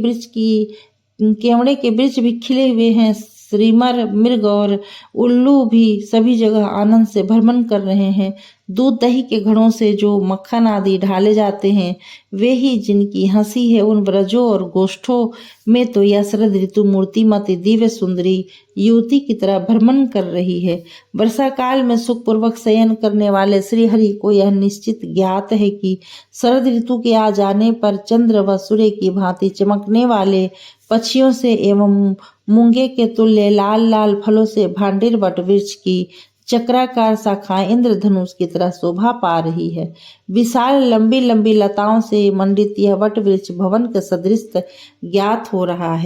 वृक्ष भी खिले हुए हैं। श्रीमर, मृग और उल्लू भी सभी जगह आनंद से भ्रमण कर रहे हैं। दूध दही के घड़ों से जो मक्खन आदि ढाले जाते हैं, वे ही जिनकी हंसी है, उन ब्रजों और गोष्ठों में तो यह शरद ऋतु मूर्तिमती दिव्य सुंदरी युवती की तरह भ्रमण कर रही है। वर्षा काल में सुखपूर्वक शयन करने वाले श्रीहरि को यह निश्चित ज्ञात है कि शरद ऋतु के आ जाने पर चंद्र व सूर्य की भांति चमकने वाले पक्षियों से एवं मूंगे के तुल्य लाल लाल फलों से भांडिर वट वृक्ष की चक्राकार शाखाएं इंद्रधनुष की तरह शोभा पा रही है। विशाल लंबी लंबी लताओं से मंडित यह वट वृक्ष भवन के सदृश ज्ञात हो रहा है,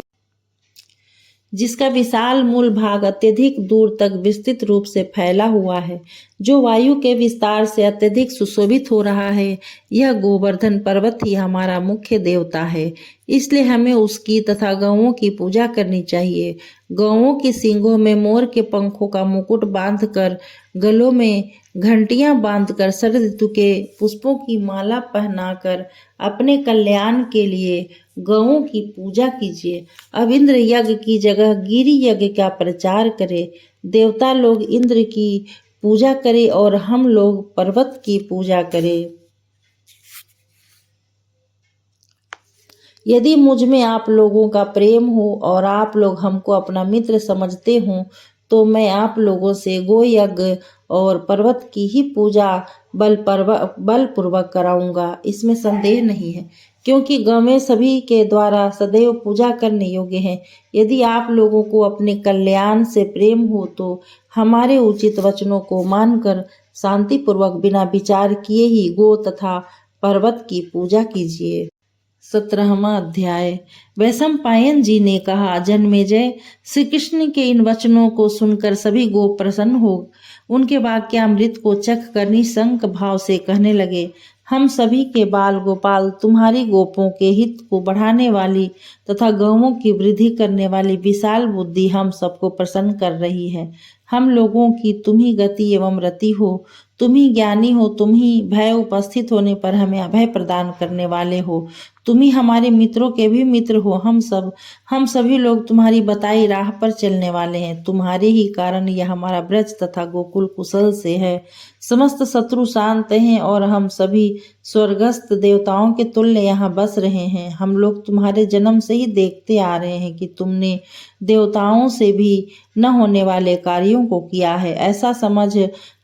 जिसका विशाल मूल भाग अत्यधिक दूर तक विस्तृत रूप से फैला हुआ है, जो वायु के विस्तार से अत्यधिक सुशोभित हो रहा है। यह गोवर्धन पर्वत ही हमारा मुख्य देवता है, इसलिए हमें उसकी तथा गौओं की पूजा करनी चाहिए। गौओं की सींगों में मोर के पंखों का मुकुट बांधकर, गलों में घंटियां बांधकर, शरद ऋतु के पुष्पों की माला पहनाकर अपने कल्याण के लिए गौओं की पूजा कीजिए। अब इंद्र यज्ञ की जगह गिरि यज्ञ का प्रचार करें। देवता लोग इंद्र की पूजा करें और हम लोग पर्वत की पूजा करें। यदि मुझ में आप लोगों का प्रेम हो और आप लोग हमको अपना मित्र समझते हो तो मैं आप लोगों से गो यज्ञ और पर्वत की ही पूजा बलपूर्वक कराऊंगा, इसमें संदेह नहीं है, क्योंकि गौएं सभी के द्वारा सदैव पूजा करने योग्य हैं। यदि आप लोगों को अपने कल्याण से प्रेम हो तो हमारे उचित वचनों को मानकर शांतिपूर्वक बिना विचार किए ही गो तथा पर्वत की पूजा कीजिए। 17वां अध्याय। वैशंपायन जी ने कहा, जन्मेजय, श्री कृष्ण के इन वचनों को सुनकर सभी गोप प्रसन्न हो उनके वाक्यामृत को चख कर निशंक भाव से कहने लगे, हम सभी के बाल गोपाल तुम्हारी गोपों के हित को बढ़ाने वाली तथा गौओं की वृद्धि करने वाली विशाल बुद्धि हम सबको प्रसन्न कर रही है। हम लोगों की तुम ही गति एवं रति हो, तुम ही ज्ञानी हो, तुम ही भय उपस्थित होने पर हमें अभय प्रदान करने वाले हो, तुम ही हमारे मित्रों के भी मित्र हो। हम सभी लोग तुम्हारी बताई राह पर चलने वाले हैं। तुम्हारे ही कारण यह हमारा ब्रज तथा गोकुल कुशल से है। समस्त शत्रु शांत हैं और हम सभी स्वर्गस्थ देवताओं के तुल्य यहाँ बस रहे हैं। हम लोग तुम्हारे जन्म से ही देखते आ रहे हैं कि तुमने देवताओं से भी न होने वाले कार्यों को किया है। ऐसा समझ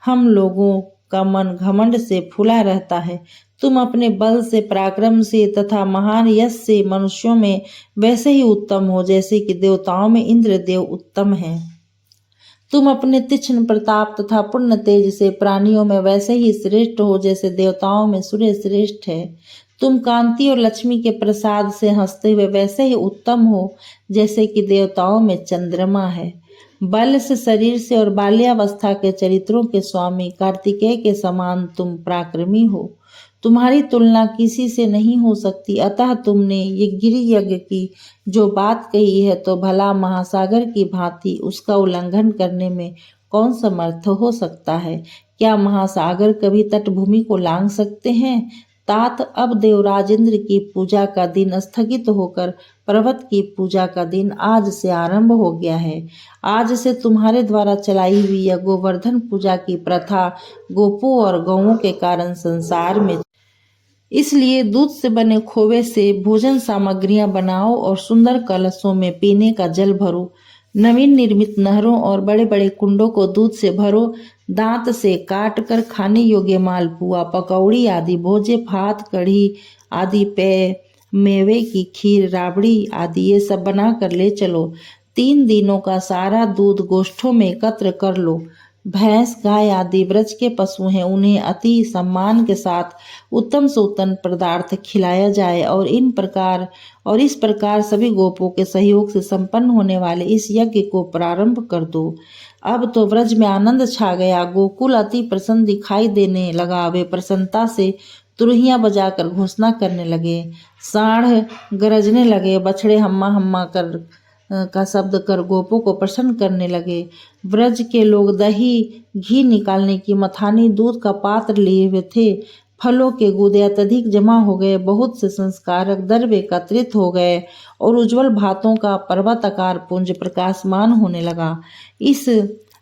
हम लोगों का मन घमंड से फूला रहता है। तुम अपने बल से, पराक्रम से तथा महान यश से मनुष्यों में वैसे ही उत्तम हो जैसे कि देवताओं में इंद्र देव उत्तम हैं। तुम अपने तीक्ष्ण प्रताप तथा पुण्य तेज से प्राणियों में वैसे ही श्रेष्ठ हो जैसे देवताओं में सूर्य श्रेष्ठ है। तुम कांति और लक्ष्मी के प्रसाद से हंसते हुए वैसे ही उत्तम हो जैसे कि देवताओं में चंद्रमा है। बल से, शरीर से और बाल्यावस्था के चरित्रों के स्वामी कार्तिकेय के समान तुम पराक्रमी हो। तुम्हारी तुलना किसी से नहीं हो सकती। अतः तुमने ये गिरि यज्ञ की जो बात कही है तो भला महासागर की भांति उसका उल्लंघन करने में कौन समर्थ हो सकता है? क्या महासागर कभी तटभूमि को लांघ सकते हैं? तात अब देवराज इंद्र की पूजा का दिन स्थगित होकर पर्वत की पूजा का दिन आज से आरंभ हो गया है। आज से तुम्हारे द्वारा चलाई हुई यह गोवर्धन पूजा की प्रथा गोपों और गौओं के कारण संसार में, इसलिए दूध से बने खोवे से भोजन सामग्रियां बनाओ और सुंदर कलशों में पीने का जल भरो। नवीन निर्मित नहरों और बड़े बड़े कुंडों को दूध से भरो। दांत से काट कर खाने योग्य मालपुआ, पकौड़ी आदि भोजे, भात, कढ़ी आदि पेय, मेवे की खीर, राबड़ी आदि ये सब बना कर ले चलो। 3 दिनों का सारा दूध गोष्ठों में एकत्र कर लो। भैंस, गाय आदि ब्रज के पशु हैं, उन्हें अति सम्मान के साथ उत्तम से उत्तम पदार्थ खिलाया जाए और इस प्रकार सभी गोपों के सहयोग से संपन्न होने वाले इस यज्ञ को प्रारंभ कर दो। अब तो ब्रज में आनंद छा गया। गोकुल अति प्रसन्न दिखाई देने लगा। वे प्रसन्नता से तुरहियां बजाकर घोषणा करने लगे, साढ़ गरजने लगे, बछड़े हम्मा हम्मा कर का शब्द कर गोपों को प्रसन्न करने लगे। ब्रज के लोग दही घी निकालने की मथानी, दूध का पात्र लिए हुए थे। फलों के गुदे अत्यधिक जमा हो गए। बहुत से संस्कारक दर्व एकत्रित हो गए और उज्जवल भातों का पर्वताकार पुंज प्रकाशमान होने लगा। इस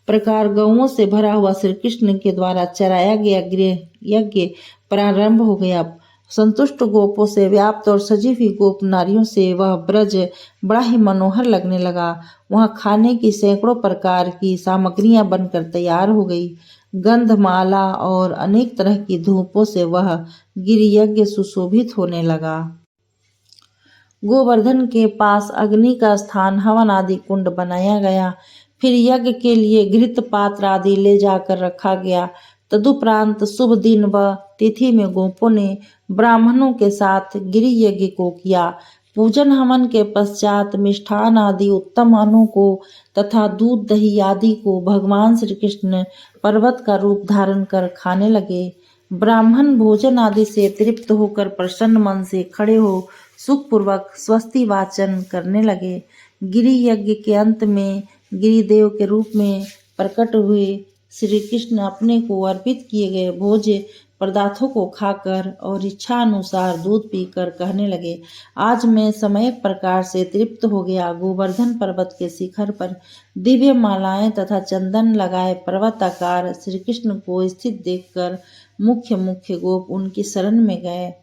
प्रकार गौओं से भरा हुआ श्री कृष्ण के द्वारा चराया गया गृह यज्ञ प्रारंभ हो गया। संतुष्ट गोपों से व्याप्त और सजी हुई गोप नारियों से वह ब्रज बड़ा ही मनोहर लगने लगा। वहां खाने की सैकड़ों प्रकार की सामग्रियां बनकर तैयार हो गई। गंधमाला और अनेक तरह की धूपों से वह गिरि यज्ञ सुशोभित होने लगा। गोवर्धन के पास अग्नि का स्थान, हवन आदि कुंड बनाया गया। फिर यज्ञ के लिए घृत पात्र आदि ले जाकर रखा गया। तदुपरांत शुभ दिन व तिथि में गोपों ने ब्राह्मणों के साथ गिरि यज्ञ को किया। पूजन हवन के पश्चात मिष्ठान आदि उत्तम अन्नों को तथा दूध दही आदि को भगवान श्री कृष्ण पर्वत का रूप धारण कर खाने लगे। ब्राह्मण भोजन आदि से तृप्त होकर प्रसन्न मन से खड़े हो सुखपूर्वक स्वस्ति वाचन करने लगे। गिरि यज्ञ के अंत में गिरिदेव के रूप में प्रकट हुए श्री कृष्ण अपने को अर्पित किए गए भोज्य पदार्थों को खाकर और इच्छा अनुसार दूध पीकर कहने लगे, आज मैं सम्यक प्रकार से तृप्त हो गया। गोवर्धन पर्वत के शिखर पर दिव्य मालाएं तथा चंदन लगाए पर्वताकार श्री कृष्ण को स्थित देखकर मुख्य गोप उनकी शरण में गए।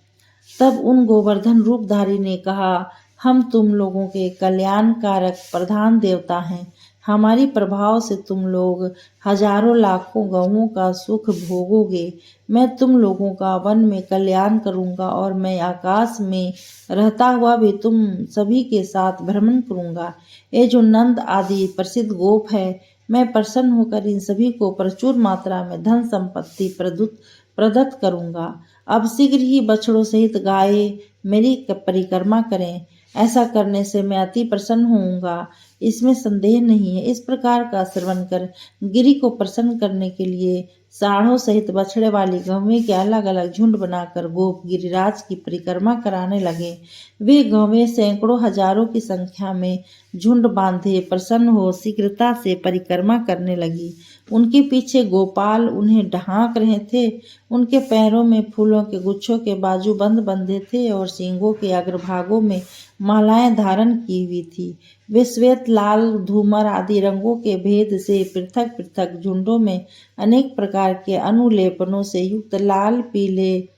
तब उन गोवर्धन रूपधारी ने कहा, हम तुम लोगों के कल्याणकारक प्रधान देवता हैं। हमारी प्रभाव से तुम लोग हजारों लाखों गौओं का सुख भोगोगे। मैं तुम लोगों का वन में कल्याण करूंगा और मैं आकाश में रहता हुआ भी तुम सभी के साथ भ्रमण करूंगा। ये जो नंद आदि प्रसिद्ध गोप है, मैं प्रसन्न होकर इन सभी को प्रचुर मात्रा में धन संपत्ति प्रदत्त करूंगा। अब शीघ्र ही बछड़ों सहित गाय मेरी परिक्रमा करें। ऐसा करने से मैं अति प्रसन्न होऊंगा, इसमें संदेह नहीं है। इस प्रकार का श्रवण कर गिरि को प्रसन्न करने के लिए साढ़ों सहित बछड़े वाली गौवें के अलग अलग झुंड बनाकर गोप गिरिराज की परिक्रमा कराने लगे। वे गौवें सैकड़ों हजारों की संख्या में झुंड बांधे प्रसन्न हो शीघ्रता से परिक्रमा करने लगी। उनके पीछे गोपाल उन्हें ढांक रहे थे। उनके पैरों में फूलों के गुच्छों के बाजूबंद बंधे थे और सींगों के अग्रभागों में मालाएं धारण की हुई थी। वे श्वेत, लाल, धूमर आदि रंगों के भेद से पृथक पृथक झुंडों में अनेक प्रकार के अनुलेपनों से युक्त लाल पीले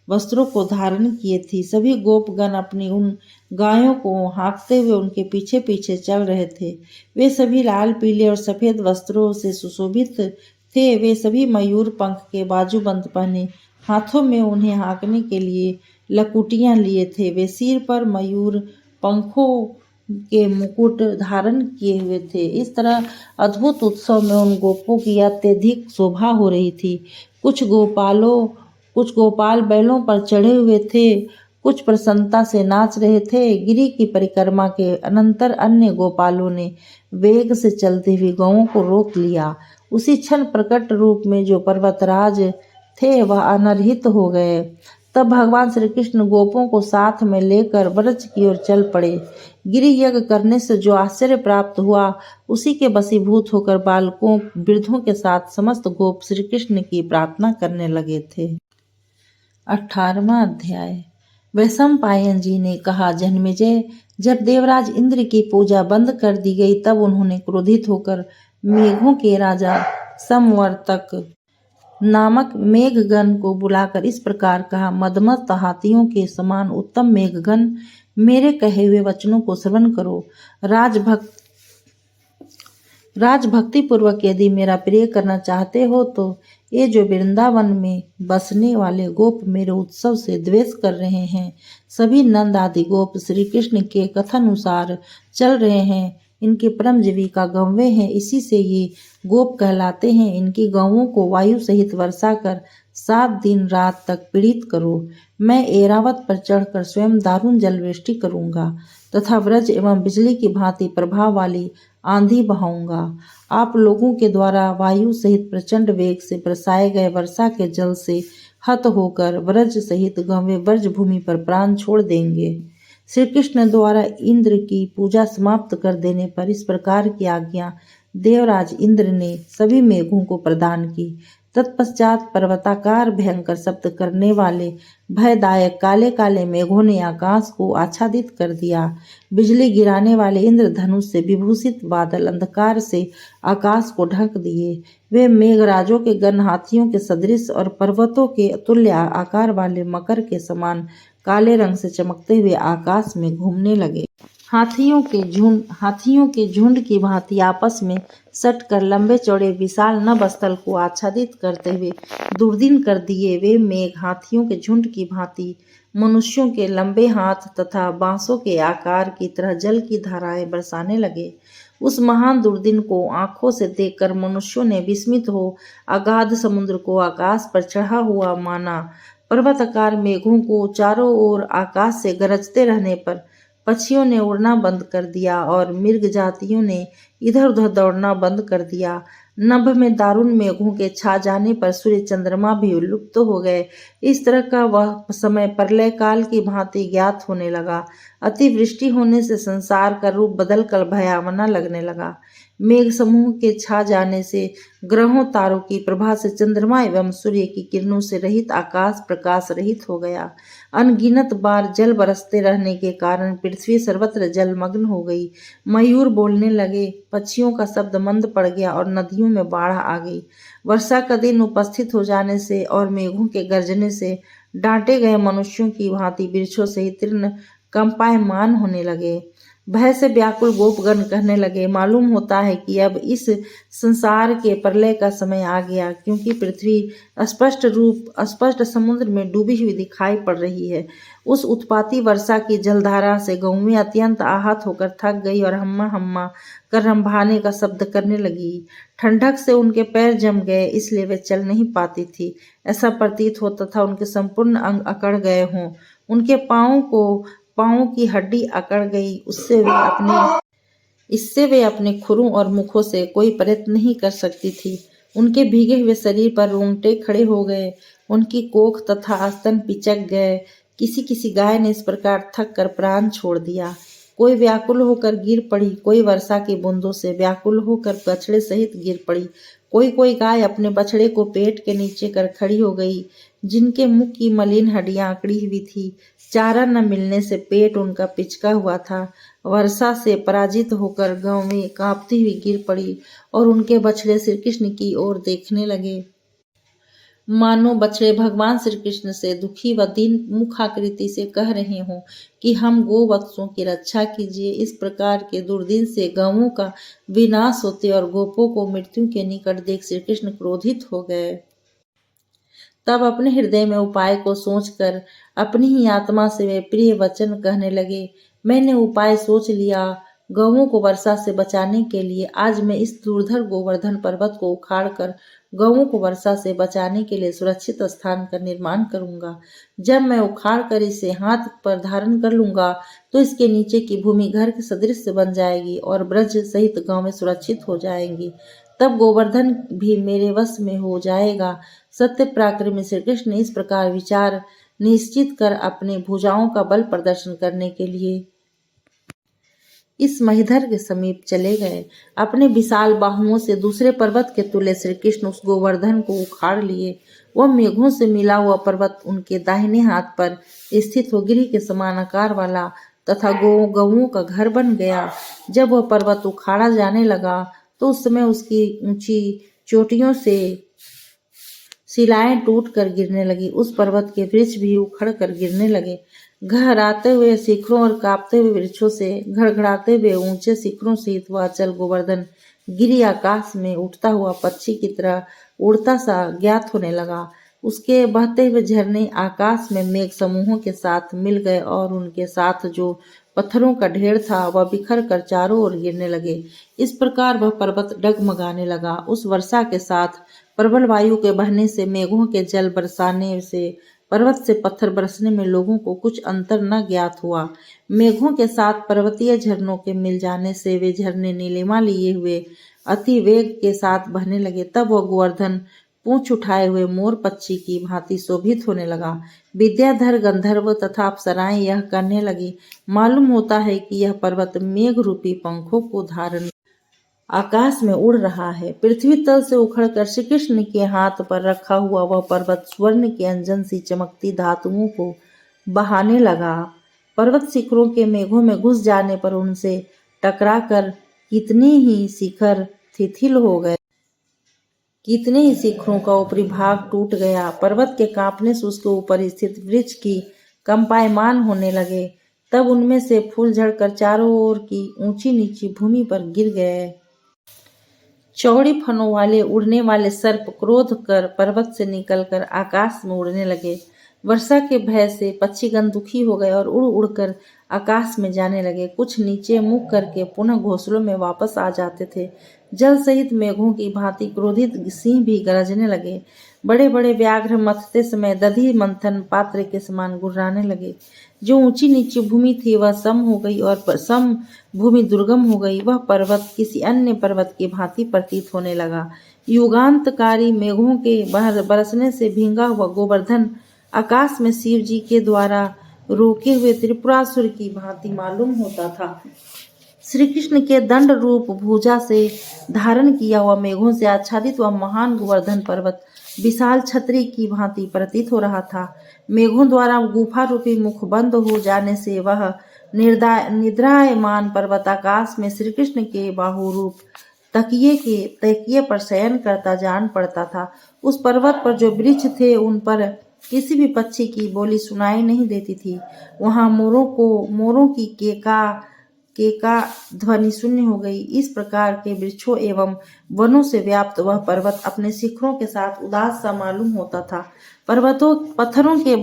वस्त्रों को धारण किए थी। सभी गोपगण अपनी उन गायों को हाँकते हुए उनके पीछे पीछे चल रहे थे। वे सभी लाल, पीले और सफेद वस्त्रों से सुशोभित थे। वे सभी मयूर पंख के बाजूबंद पहने, हाथों में उन्हें हाँकने के लिए लकुटियां लिए थे। वे सिर पर मयूर पंखों के मुकुट धारण किए हुए थे। इस तरह अद्भुत उत्सव में उन गोपों की अत्यधिक शोभा हो रही थी। कुछ गोपाल बैलों पर चढ़े हुए थे, कुछ प्रसन्नता से नाच रहे थे। गिरि की परिक्रमा के अनंतर अन्य गोपालों ने वेग से चलते हुए गौओं को रोक लिया। उसी क्षण प्रकट रूप में जो पर्वतराज थे वह अनर्हित हो गए। तब भगवान श्री कृष्ण गोपों को साथ में लेकर ब्रज की ओर चल पड़े। गिरि यज्ञ करने से जो आश्चर्य प्राप्त हुआ, उसी के वशीभूत होकर बालकों, वृद्धों के साथ समस्त गोप श्री कृष्ण की प्रार्थना करने लगे थे। 18वां अध्याय। वैशंपायन जी ने कहा, जन्मेजय, जब देवराज इंद्र की पूजा बंद कर दी गई तब उन्होंने क्रोधित होकर मेघों के राजा समवर्तक नामक मेघगण को बुलाकर इस प्रकार कहा, मदमस्त हाथियों के समान उत्तम मेघगण, मेरे कहे हुए वचनों को श्रवण करो। राजभक्ति पूर्वक यदि मेरा प्रिय करना चाहते हो तो ये जो वृंदावन में बसने वाले गोप मेरे उत्सव से द्वेष कर रहे हैं, सभी नंद आदि गोप श्री कृष्ण के कथानुसार चल रहे हैं। इनकी परम जीविका गौवें हैं, इसी से ये गोप कहलाते हैं। इनकी गौओं को वायु सहित वर्षा कर 7 दिन रात तक पीड़ित करो। मैं ऐरावत पर चढ़कर स्वयं दारुण जलवृष्टि करूंगा तथा व्रज एवं बिजली की भांति प्रभाव वाली आंधी बहाऊंगा। आप लोगों के द्वारा वायु सहित प्रचंड वेग से बरसाए गए वर्षा के जल से हत होकर व्रज सहित गौवें व्रज भूमि पर प्राण छोड़ देंगे। श्री कृष्ण द्वारा इंद्र की पूजा समाप्त कर देने पर इस प्रकार की आज्ञा देवराज इंद्र ने सभी मेघों को प्रदान की। तत्पश्चात पर्वताकार भयंकर शब्द करने वाले भयदायक काले काले मेघों ने आकाश को आच्छादित कर दिया। बिजली गिराने वाले इंद्रधनुष से विभूषित बादल अंधकार से आकाश को ढक दिए। वे मेघराजों के गण हाथियों के सदृश और पर्वतों के अतुल्य आकार वाले मकर के समान काले रंग से चमकते हुए आकाश में घूमने लगे। हाथियों के झुंड की भांति आपस में सटकर लंबे चौड़े विशाल नभस्थल को आच्छादित करते हुए दुर्दिन कर दिए। वे मेघ हाथियों के झुंड की भांति मनुष्यों के लंबे हाथ तथा बांसों के आकार की तरह जल की धाराएं बरसाने लगे। उस महान दुर्दिन को आंखों से देखकर मनुष्यों ने विस्मित हो अगाध समुद्र को आकाश पर चढ़ा हुआ माना। पर्वताकार मेघों को चारों ओर आकाश से गरजते रहने पर पक्षियों ने उड़ना बंद कर दिया और मृग जातियों ने इधर उधर दौड़ना बंद कर दिया। नभ में दारुण मेघों के छा जाने पर सूर्य चंद्रमा भी लुप्त हो गए। इस तरह का वह समय प्रलय काल की भांति ज्ञात होने लगा। अतिवृष्टि होने से संसार का रूप बदलकर भयावना लगने लगा। मेघ समूह के छा जाने से ग्रहों तारों की प्रभा से चंद्रमा एवं सूर्य की किरणों से रहित आकाश प्रकाश रहित हो गया। अनगिनत बार जल बरसते रहने के कारण पृथ्वी सर्वत्र जलमग्न हो गई। मयूर बोलने लगे, पक्षियों का शब्द मंद पड़ गया और नदियों में बाढ़ आ गई। वर्षा का दिन उपस्थित हो जाने से और मेघों के गर्जने से डांटे गए मनुष्यों की भांति वृक्षों से ही तीर्ण कंपायमान होने लगे। भय से व्याकुल गोपगण कहने लगे, मालूम होता है कि अब इस संसार के प्रलय का समय आ गया, क्योंकि पृथ्वी स्पष्ट समुद्र में डूबी हुई दिखाई पड़ रही है। उस उत्पाती वर्षा की जलधारा से गौएं अत्यंत आहत होकर थक गई और हम्मा हम्मा कर रंभाने का शब्द करने लगी। ठंडक से उनके पैर जम गए, इसलिए वे चल नहीं पाती थी। ऐसा प्रतीत होता था उनके संपूर्ण अंग अकड़ गए हों। उनके पाँव की हड्डी अकड़ गई। इससे वे अपने खुरों और मुखों से कोई प्रयत्न नहीं कर सकती थी। उनके भीगे हुए शरीर पर रोंगटे खड़े हो गए। उनकी कोख तथा स्तन पिचक गए। किसी किसी गाय ने इस प्रकार थक कर प्राण छोड़ दिया। कोई व्याकुल होकर गिर पड़ी, कोई वर्षा की बूंदों से व्याकुल होकर बछड़े सहित गिर पड़ी। कोई कोई गाय अपने बछड़े को पेट के नीचे कर खड़ी हो गई, जिनके मुख की मलिन हड्डियां अकड़ी हुई थी। चारा न मिलने से पेट उनका पिचका हुआ था। वर्षा से पराजित होकर गौवें कांपती हुई गिर पड़ी और उनके बछड़े श्री कृष्ण की ओर देखने लगे, मानो बछड़े भगवान श्री कृष्ण से दुखी व दीन मुखाकृति से कह रहे हों कि हम गोवत्सों की रक्षा कीजिए। इस प्रकार के दुर्दिन से गौओं का विनाश होते और गोपों को मृत्यु के निकट देख श्री कृष्ण क्रोधित हो गए। तब अपने हृदय में उपाय को सोचकर अपनी ही आत्मा से वे प्रिय वचन कहने लगे, मैंने उपाय सोच लिया। गौओं को वर्षा से बचाने के लिए आज मैं इस दुर्धर गोवर्धन पर्वत को उखाड़कर गौओं को वर्षा से बचाने के लिए सुरक्षित स्थान का निर्माण करूंगा। जब मैं उखाड़कर इसे हाथ पर धारण कर लूंगा तो इसके नीचे की भूमि घर के सदृश बन जाएगी और ब्रज सहित गांव में सुरक्षित हो जाएंगी। तब गोवर्धन भी मेरे वश में हो जाएगा। सत्य पराक्रमी श्री कृष्ण इस प्रकार विचार निश्चित कर अपने भुजाओं का बल प्रदर्शन करने के लिए इस महीधर के समीप चले गए। अपने विशाल बाहुओं से दूसरे पर्वत के तुल्य श्री कृष्ण उस गोवर्धन को उखाड़ लिए। वह मेघों से मिला हुआ पर्वत उनके दाहिने हाथ पर स्थित हो गिरी के समान आकार वाला तथा गौओं का घर बन गया। जब वह पर्वत उखाड़ा जाने लगा तो उस समय उसकी ऊंची चोटियों से शिलाएं टूट कर गिरने लगी। उस पर्वत के वृक्ष भी उखड़ कर गिरने लगे। घहराते हुए शिखरों और कांपते हुए वृक्षों से, घड़घड़ाते हुए ऊंचे शिखरों सहित वह अचल गोवर्धन गिरी आकाश में उठता हुआ पक्षी की तरह उड़ता सा ज्ञात होने लगा। उसके बहते हुए झरने आकाश में मेघ समूहों के साथ मिल गए और उनके साथ जो पत्थरों का ढेर था वह बिखर कर चारों ओर गिरने लगे। इस प्रकार वह पर्वत डगमगाने लगा। उस वर्षा के साथ प्रबल वायु के बहने से, मेघों के जल बरसाने से, पर्वत से पत्थर बरसने में लोगों को कुछ अंतर न ज्ञात हुआ। मेघों के साथ पर्वतीय झरनों के मिल जाने से वे झरने नीलिमा लिए हुए अति वेग के साथ बहने लगे। तब वह गोवर्धन पूंछ उठाए हुए मोर पक्षी की भांति शोभित होने लगा। विद्याधर गंधर्व तथा अप्सराएं यह कहने लगी, मालूम होता है कि यह पर्वत मेघ रूपी पंखों को धारण आकाश में उड़ रहा है। पृथ्वी तल से उखड़कर श्री कृष्ण के हाथ पर रखा हुआ वह पर्वत स्वर्ण के अंजन सी चमकती धातुओं को बहाने लगा। पर्वत शिखरों के मेघों में घुस जाने पर उनसे टकराकर कितने ही शिखर शिथिल हो गए, कितने ही शिखरों का ऊपरी भाग टूट गया। पर्वत के कांपने से उसके ऊपर स्थित वृक्ष की कंपायमान होने लगे। तब उनमें से फूल झड़कर चारों ओर की ऊंची नीची भूमि पर गिर गए। चौड़ी फनों वाले उड़ने वाले सर्प क्रोध कर पर्वत से निकलकर आकाश में उड़ने लगे। वर्षा के भय से पक्षीगण दुखी हो गए और उड़ उड़कर आकाश में जाने लगे। कुछ नीचे मुख करके पुनः घोंसलों में वापस आ जाते थे। जल सहित मेघों की भांति क्रोधित सिंह भी गरजने लगे। बड़े बड़े व्याघ्र मथते समय दधि मंथन पात्र के समान गुर्राने लगे। जो ऊंची नीची भूमि थी वह सम हो गई और सम भूमि दुर्गम हो गई। वह पर्वत किसी अन्य पर्वत की भांति प्रतीत होने लगा। युगांतकारी मेघों के बरसने से भींगा हुआ गोवर्धन आकाश में शिव जी के द्वारा रोके हुए त्रिपुरासुर की भांति मालूम होता था। श्री कृष्ण के दंड रूप भुजा से धारण किया हुआ मेघों से आच्छादित वह महान गोवर्धन पर्वत विशाल छतरी की भांति प्रतीत हो रहा था। मेघों द्वारा गुफा रूपी मुख बंद हो जाने से वह निद्रायमान पर्वत आकाश में श्री कृष्ण के बाहु रूप तकिए पर शयन करता जान पड़ता था। उस पर्वत पर जो वृक्ष थे उन पर किसी भी पक्षी की बोली सुनाई नहीं देती थी। वहां मोरों की केका ध्वनि शून्य हो गई। इस प्रकार के वृक्षों एवं वनों से व्याप्त वह पर्वत अपने शिखरों के साथ उदास सा मालूम होता था। पत्थरों के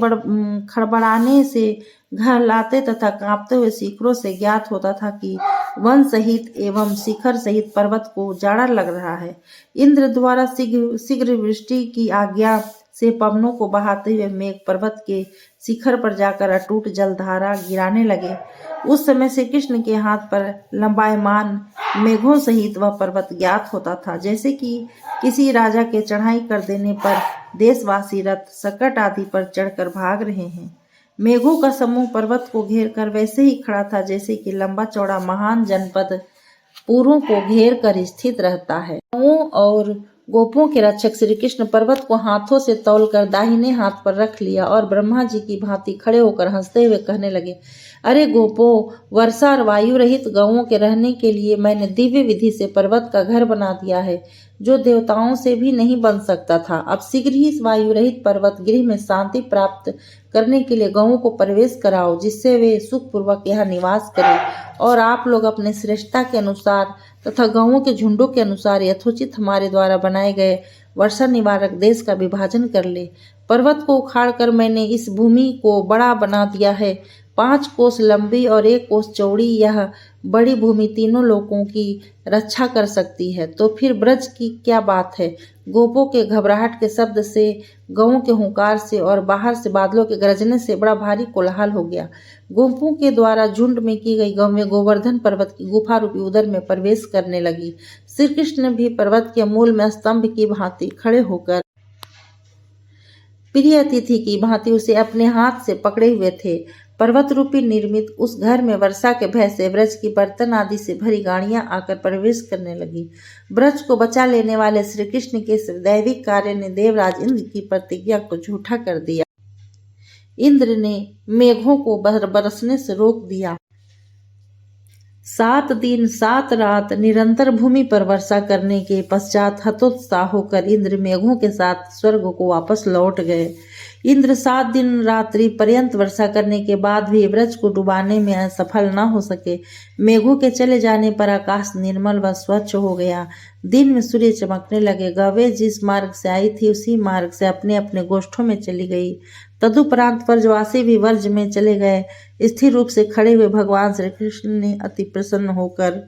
खड़बड़ाने से घरलाते तथा कांपते हुए शिखरों से ज्ञात होता था कि वन सहित एवं शिखर सहित पर्वत को जाड़ा लग रहा है। इंद्र द्वारा शीघ्र वृष्टि की आज्ञा से पवनों को बहाते हुए मेघ पर्वत के शिखर पर जाकर अटूट जलधारा गिराने लगे। उस समय श्री कृष्ण के हाथ पर लंबायमान मेघों सहित वह पर्वत ज्ञात होता था, जैसे कि किसी राजा के चढ़ाई कर देने पर देशवासी रथ सकट आदि पर चढ़कर भाग रहे हैं। मेघों का समूह पर्वत को घेर कर वैसे ही खड़ा था जैसे कि लंबा चौड़ा महान जनपद पूरों को घेर कर स्थित रहता है। और गोपों के रक्षक श्री कृष्ण पर्वत को हाथों से तौलकर दाहिने हाथ पर रख लिया और ब्रह्मा जी की भांति खड़े होकर हंसते हुए कहने लगे, अरे गोपों, वर्षा और वायु रहित गौओं के रहने के लिए मैंने दिव्य विधि से पर्वत का घर बना दिया है, जो देवताओं से भी नहीं बन सकता था। अब शीघ्र ही इस वायु रहित पर्वत गृह में शांति प्राप्त करने के लिए गौओं को प्रवेश कराओ, जिससे वे सुखपूर्वक यहाँ निवास करें, और आप लोग अपने श्रेष्ठता के अनुसार तथा गौओं के झुंडों के अनुसार यथोचित हमारे द्वारा बनाए गए वर्षा निवारक देश का विभाजन कर ले। पर्वत को उखाड़कर मैंने इस भूमि को बड़ा बना दिया है। 5 कोस लंबी और 1 कोस चौड़ी यह बड़ी भूमि तीनों लोकों की रक्षा कर सकती है। तो फिर ब्रज की क्या बात है। गोपों के घबराहट के शब्द से, गौओं के हुंकार से और बाहर से बादलों के गरजने से बड़ा भारी कोलाहल हो गया। गोपों के द्वारा झुंड में की गई गौएं गोवर्धन पर्वत की गुफा रूपी उदर में प्रवेश करने लगी। श्री कृष्ण भी पर्वत के मूल में स्तंभ की भांति खड़े होकर प्रिय अतिथि की भांति उसे अपने हाथ से पकड़े हुए थे। पर्वत रूपी निर्मित उस घर में वर्षा के भय से ब्रज की बर्तन आदि से भरी गाड़ियां आकर प्रवेश करने लगी। ब्रज को बचा लेने वाले श्री कृष्ण के इस दैविक कार्य ने देवराज इंद्र की प्रतिज्ञा को झूठा कर दिया। इंद्र ने मेघों को बरसने से रोक दिया। 7 दिन 7 रात निरंतर भूमि पर वर्षा करने के पश्चात हतोत्साह होकर इंद्र मेघों के साथ स्वर्ग को वापस लौट गए। इंद्र 7 दिन रात्रि पर्यंत वर्षा करने के बाद भी ब्रज को डुबाने में असफल न हो सके। मेघों के चले जाने पर आकाश निर्मल व स्वच्छ हो गया। दिन में सूर्य चमकने लगे। गौएं जिस मार्ग से आई थी उसी मार्ग से अपने अपने गोष्ठों में चली गई। तदुपरांत व्रजवासी भी वर्ज में चले गए। स्थिर रूप से खड़े हुए भगवान श्री कृष्ण ने अति प्रसन्न होकर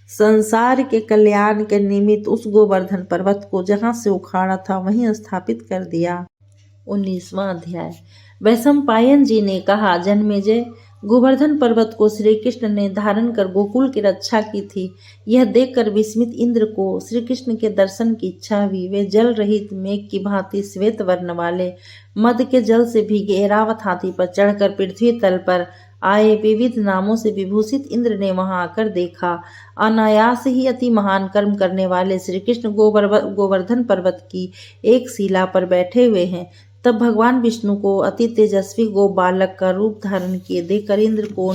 संसार के कल्याण के निमित्त उस गोवर्धन पर्वत को जहाँ से उखाड़ा था वहीं स्थापित कर दिया। 19वां अध्याय। वैशंपायन जी ने कहा, जन्मेजय, गोवर्धन पर्वत को श्री कृष्ण ने धारण कर गोकुल की रक्षा की थी। यह देखकर विस्मित इंद्र को श्री कृष्ण के दर्शन की इच्छा हुई। वे जल रहित मेघ की भांति श्वेत वर्ण वाले मद के जल से भीगे ऐरावत हाथी पर चढ़कर पृथ्वी तल पर आए। विविध नामों से विभूषित इंद्र ने वहां आकर देखा। अनायास ही अति महान कर्म करने वाले श्री कृष्ण गोवर्धन पर्वत की एक शिला पर बैठे हुए हैं। तब भगवान विष्णु को अति तेजस्वी गो बालक का रूप धारण किए देखकर इंद्र को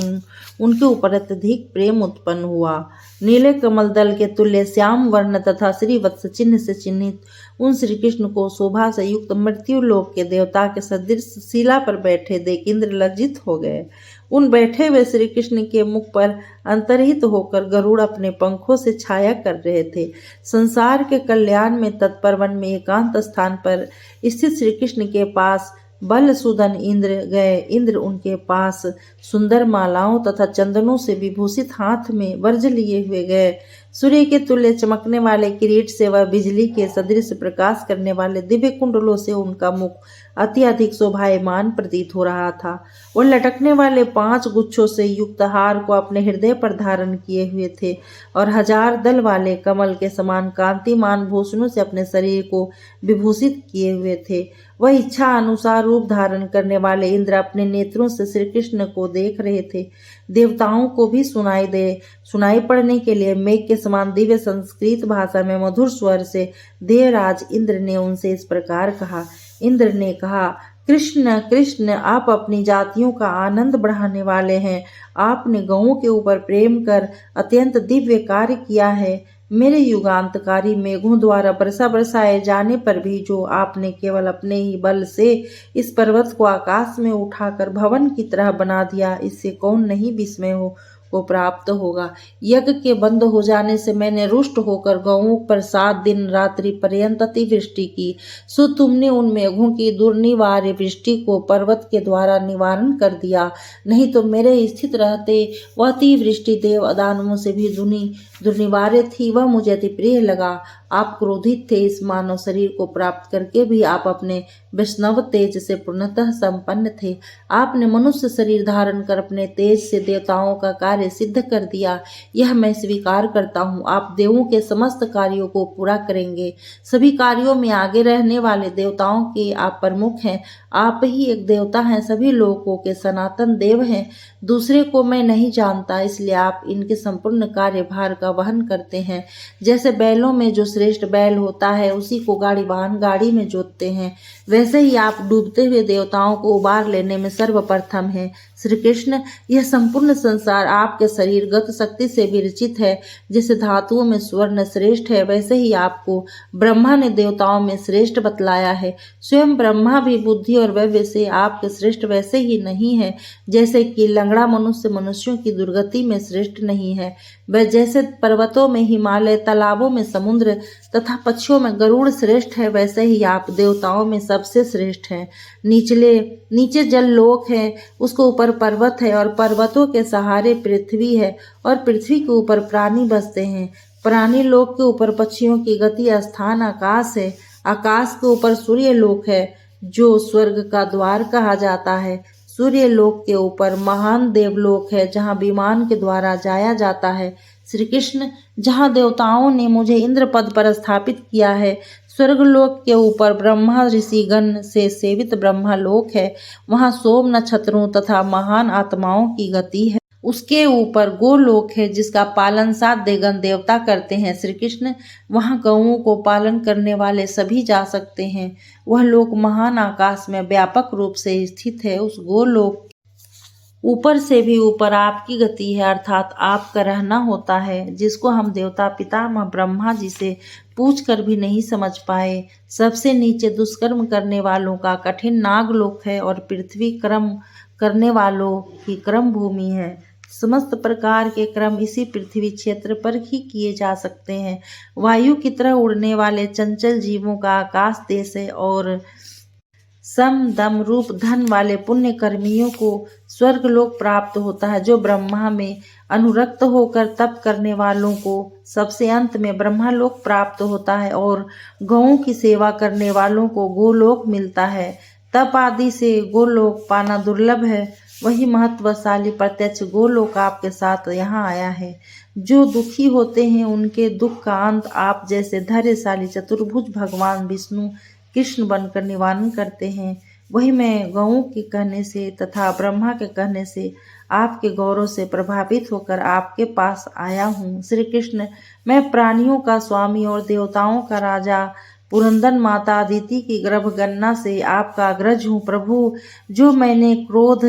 उनके ऊपर अत्यधिक प्रेम उत्पन्न हुआ। नीले कमल दल के तुल्य श्याम वर्ण तथा श्रीवत्स चिन्ह से चिन्हित उन श्री कृष्ण को शोभा से युक्त मृत्यु लोक के देवता के सदृश शिला पर बैठे देख इंद्र लज्जित हो गए। उन बैठे हुए श्री कृष्ण के मुख पर अंतर्हित होकर गरुड़ अपने पंखों से छाया कर रहे थे। संसार के कल्याण में तत्पर वन में एकांत स्थान पर स्थित श्री कृष्ण के पास बल सुदन इंद्र गए। इंद्र उनके पास सुंदर मालाओं तथा चंदनों से विभूषित हाथ में वर्ज लिए हुए गए। सूर्य के तुल्य चमकने वाले किरीट से वह बिजली के सदृश प्रकाश करने वाले दिव्य कुंडलों से उनका मुख अति अधिक शोभायमान प्रतीत हो रहा था। वह लटकने वाले 5 गुच्छों से युक्त हार को अपने हृदय पर धारण किए हुए थे और 1000 दल वाले कमल के समान कांतिमान भूषणों से अपने शरीर को विभूषित किए हुए थे। वह इच्छा अनुसार रूप धारण करने वाले इंद्र अपने नेत्रों से श्री कृष्ण को देख रहे थे। देवताओं को भी सुनाई पड़ने के लिए मेघ के समान दिव्य संस्कृत भाषा में मधुर स्वर से देवराज इंद्र ने उनसे इस प्रकार कहा। इंद्र ने कहा, कृष्ण कृष्ण, आप अपनी जातियों का आनंद बढ़ाने वाले हैं। आपने गौओं के ऊपर प्रेम कर अत्यंत दिव्य कार्य किया है। मेरे युगांतकारी मेघों द्वारा बरसाए जाने पर भी जो आपने केवल अपने ही बल से इस पर्वत को आकाश में उठाकर भवन की तरह बना दिया, इससे कौन नहीं विस्मय को प्राप्त होगा। यज्ञ के बंद हो जाने से मैंने रुष्ट होकर गौओं पर 7 दिन रात्रि पर्यंत अतिवृष्टि की, सो तुमने उन मेघों की दुर्निवार्य वृष्टि को पर्वत के द्वारा निवारण कर दिया। नहीं तो मेरे स्थित रहते वह अतिवृष्टि देव दानवों से भी दुर्निवार्य थी, वह मुझे अति प्रिय लगा। आप क्रोधित थे, इस मानव शरीर को प्राप्त करके भी आप अपने वैष्णव तेज से पूर्णतः संपन्न थे। आपने मनुष्य शरीर धारण कर अपने तेज से देवताओं का कार्य सिद्ध कर दिया, यह मैं स्वीकार करता हूँ। आप देवों के समस्त कार्यों को पूरा करेंगे, सभी कार्यों में आगे रहने वाले देवताओं के आप प्रमुख हैं। आप ही एक देवता हैं, सभी लोगों के सनातन देव हैं, दूसरे को मैं नहीं जानता, इसलिए आप इनके संपूर्ण कार्यभार का वहन करते हैं। जैसे बैलों में जो श्रेष्ठ बैल होता है उसी को गाड़ी में जोतते हैं, वैसे ही आप डूबते हुए देवताओं को उबार लेने में सर्वप्रथम हैं। श्री कृष्ण, यह संपूर्ण संसार आपके शरीरगत शक्ति से विरचित है। जैसे धातुओं में स्वर्ण श्रेष्ठ है, वैसे ही आपको ब्रह्मा ने देवताओं में श्रेष्ठ बतलाया है। स्वयं ब्रह्मा भी बुद्धि और वैभव से आपके श्रेष्ठ वैसे ही नहीं है, जैसे कि लंगड़ा मनुष्य मनुष्यों की दुर्गति में श्रेष्ठ नहीं है। वह जैसे पर्वतों में हिमालय, तालाबों में समुद्र तथा पक्षियों में गरुड़ श्रेष्ठ है, वैसे ही आप देवताओं में सबसे श्रेष्ठ हैं। नीचे जल लोक है, उसके ऊपर पर्वत है और पर्वतों के सहारे पृथ्वी है और पृथ्वी के ऊपर प्राणी बसते हैं। प्राणी लोक के ऊपर पक्षियों की गति स्थान आकाश है। आकाश के ऊपर सूर्य लोक है, जो स्वर्ग का द्वार कहा जाता है। सूर्य लोक के ऊपर महान देवलोक है, जहाँ विमान के द्वारा जाया जाता है। श्री कृष्ण, जहाँ देवताओं ने मुझे इंद्र पद पर स्थापित किया है, स्वर्गलोक के ऊपर ब्रह्मा ऋषिगण से सेवित ब्रह्मलोक है, वहाँ सोम नक्षत्रों तथा महान आत्माओं की गति है। उसके ऊपर गोलोक है, जिसका पालन 7 देवगण देवता करते हैं। श्री कृष्ण, वहाँ गौओं को पालन करने वाले सभी जा सकते हैं। वह लोक महान आकाश में व्यापक रूप से स्थित है। उस गोलोक ऊपर से भी ऊपर आपकी गति है, अर्थात आपका रहना होता है, जिसको हम देवता पितामह ब्रह्मा जी से पूछ कर भी नहीं समझ पाए। सबसे नीचे दुष्कर्म करने वालों का कठिन नागलोक है और पृथ्वी कर्म करने वालों की कर्म भूमि है। समस्त प्रकार के कर्म इसी पृथ्वी क्षेत्र पर ही किए जा सकते हैं। वायु की तरह उड़ने वाले चंचल जीवों का आकाश देश है और सम दम रूप धन वाले पुण्य कर्मियों को स्वर्गलोक प्राप्त होता है। जो ब्रह्मा में अनुरक्त होकर तप करने वालों को सबसे अंत में ब्रह्मलोक प्राप्त होता है और गौओं की सेवा करने वालों को गोलोक मिलता है। तप आदि से गोलोक पाना दुर्लभ है, वही महत्वशाली प्रत्यक्ष गोलोक आपके साथ यहाँ आया है। जो दुखी होते हैं उनके दुख का अंत आप जैसे धैर्यशाली चतुर्भुज भगवान विष्णु कृष्ण बनकर निवारण करते हैं। वही मैं गौओं के कहने से तथा ब्रह्मा के कहने से आपके गौरव से प्रभावित होकर आपके पास आया हूँ। श्री कृष्ण, मैं प्राणियों का स्वामी और देवताओं का राजा पुरंदर माता अदिति की गर्भगणना से आपका अग्रज हूँ। प्रभु, जो मैंने क्रोध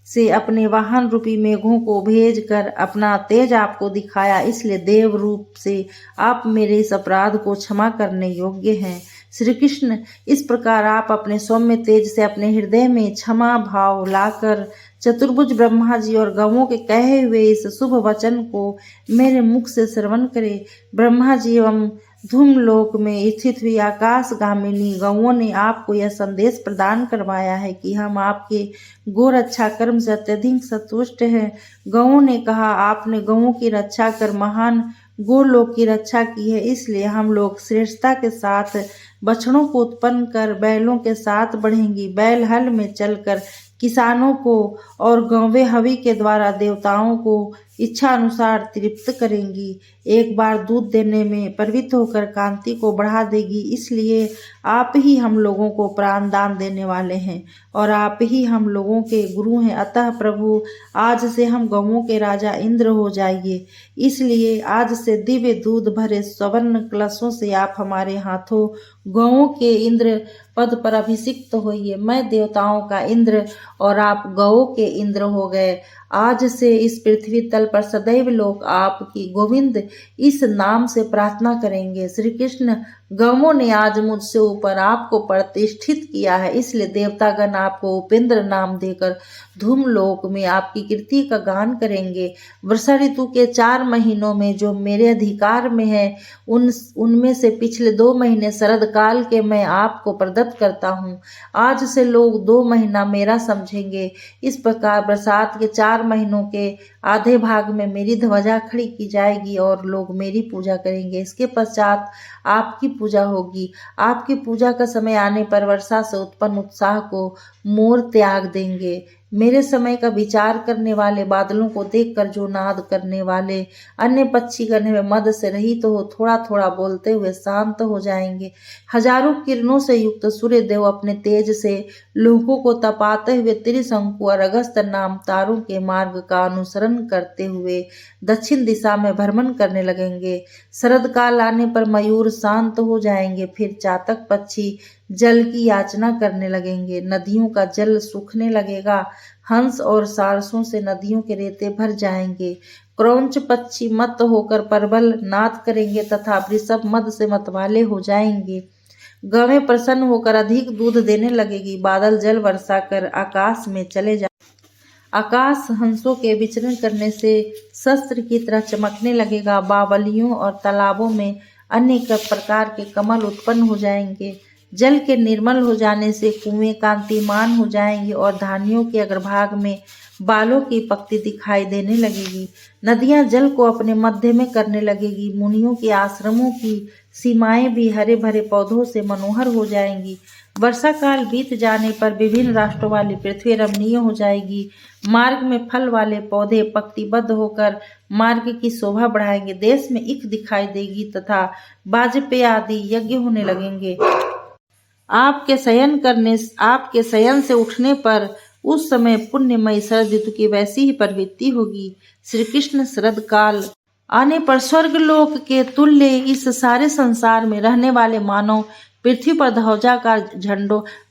से अपने वाहन रूपी मेघों को भेजकर अपना तेज आपको दिखाया, इसलिए देव रूप से आप मेरे इस अपराध को क्षमा करने योग्य हैं। श्री कृष्ण, इस प्रकार आप अपने सौम्य तेज से अपने हृदय में क्षमा भाव लाकर चतुर्भुज ब्रह्मा जी और गौओं के कहे हुए इस शुभ वचन को मेरे मुख से श्रवण करें। ब्रह्मा जी एवं धूमलोक में स्थित हुई आकाशगामिनी गौओं ने आपको यह संदेश प्रदान करवाया है कि हम आपके गोरक्षा कर्म से अत्यधिक संतुष्ट हैं। गौओं ने कहा, आपने गौओं की रक्षा कर महान गोलोक की रक्षा की है, इसलिए हम लोग श्रेष्ठता के साथ बछड़ों को उत्पन्न कर बैलों के साथ बढ़ेंगी। बैल हल में चलकर किसानों को और गौवें हवि के द्वारा देवताओं को इच्छा अनुसार तृप्त करेंगी। एक बार दूध देने में प्रवृत्त होकर कांति को बढ़ा देगी। इसलिए आप ही हम लोगों को प्राण दान देने वाले हैं और आप ही हम लोगों के गुरु हैं। अतः प्रभु, आज से हम गौओं के राजा इंद्र हो जाएंगे। इसलिए आज से दिव्य दूध भरे स्वर्ण कलशों से आप हमारे हाथों गौओं के इंद्र पद पर अभिषिक्त होइए। मैं देवताओं का इंद्र और आप गौओं के इंद्र हो गए। आज से इस पृथ्वी तल पर सदैव लोग आपकी गोविंद इस नाम से प्रार्थना करेंगे। श्री कृष्ण, गौओं ने आज मुझसे ऊपर आपको प्रतिष्ठित किया है, इसलिए देवतागण आपको उपेंद्र नाम देकर धूमलोक में आपकी कीर्ति का गान करेंगे। वर्षा ऋतु के 4 महीनों में जो मेरे अधिकार में है, उनमें से पिछले 2 महीने शरद काल के मैं आपको प्रदत्त करता हूँ। आज से लोग 2 महीना मेरा समझेंगे। इस प्रकार बरसात के 4 महीनों के आधे भाग में मेरी ध्वजा खड़ी की जाएगी और लोग मेरी पूजा करेंगे। इसके पश्चात आपकी पूजा होगी। आपकी पूजा का समय आने पर वर्षा से उत्पन्न उत्साह को मोर त्याग देंगे। मेरे समय का विचार करने वाले बादलों को देखकर जो नाद करने वाले अन्य पक्षी करने में मद से रहित हो थोड़ा थोड़ा बोलते हुए शांत हो जाएंगे। हजारों किरणों से युक्त सूर्य देव अपने तेज से लोगों को तपाते हुए त्रिशंकु और अगस्त नाम तारों के मार्ग का अनुसरण करते हुए दक्षिण दिशा में भ्रमण करने लगेंगे। शरद काल आने पर मयूर शांत हो जाएंगे, फिर चातक पक्षी जल की याचना करने लगेंगे। नदियों का जल सूखने लगेगा। हंस और सारसों से नदियों के रेते भर जाएंगे। क्रौंच पक्षी मत होकर प्रबल नाद करेंगे तथा वृषभ मद से मतवाले हो जाएंगे। गवें प्रसन्न होकर अधिक दूध देने लगेगी। बादल जल वर्षा कर आकाश में चले जाए। आकाश हंसों के विचरण करने से शस्त्र की तरह चमकने लगेगा। बावलियों और तालाबों में अनेक प्रकार के कमल उत्पन्न हो जाएंगे। जल के निर्मल हो जाने से कुएं कांतिमान हो जाएंगे और धानियों के अग्रभाग में बालों की पक्ति दिखाई देने लगेगी। नदियां जल को अपने मध्य में करने लगेगी। मुनियों के आश्रमों की सीमाएं भी हरे भरे पौधों से मनोहर हो जाएंगी। वर्षा काल बीत जाने पर विभिन्न राष्ट्रों वाली पृथ्वी रमणीय हो जाएगी। मार्ग में फल वाले पौधे पंक्तिबद्ध होकर मार्ग की शोभा बढ़ाएंगे। देश में ईख दिखाई देगी तथा वाजपेय आदि यज्ञ होने लगेंगे। आपके शयन से उठने पर उस समय पुण्यमयी शरद ऋतु की वैसी ही प्रवृत्ति होगी। श्री कृष्ण, शरद काल आने पर स्वर्गलोक के तुल्य इस सारे संसार में रहने वाले मानव पृथ्वी पर ध्वजाकार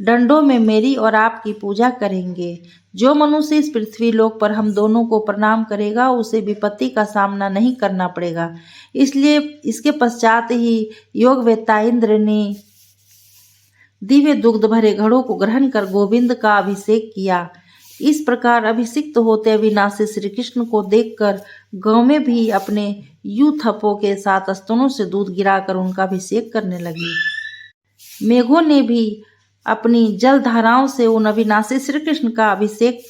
डंडों में मेरी और आपकी पूजा करेंगे। जो मनुष्य इस पृथ्वी लोक पर हम दोनों को प्रणाम करेगा उसे विपत्ति का सामना नहीं करना पड़ेगा। इसलिए इसके पश्चात ही योगवेत्ता इंद्र ने दिव्य दुग्ध भरे घड़ों को ग्रहण कर गोविंद का अभिषेक किया। इस प्रकार अभिषिक्त होते अविनाशी श्री कृष्ण को देखकर गौवें भी अपने यूथपों के साथ स्तनों से दूध गिराकर उनका अभिषेक करने लगी। मेघों ने भी अपनी जल धाराओं से उन अविनाशी श्री कृष्ण का अभिषेक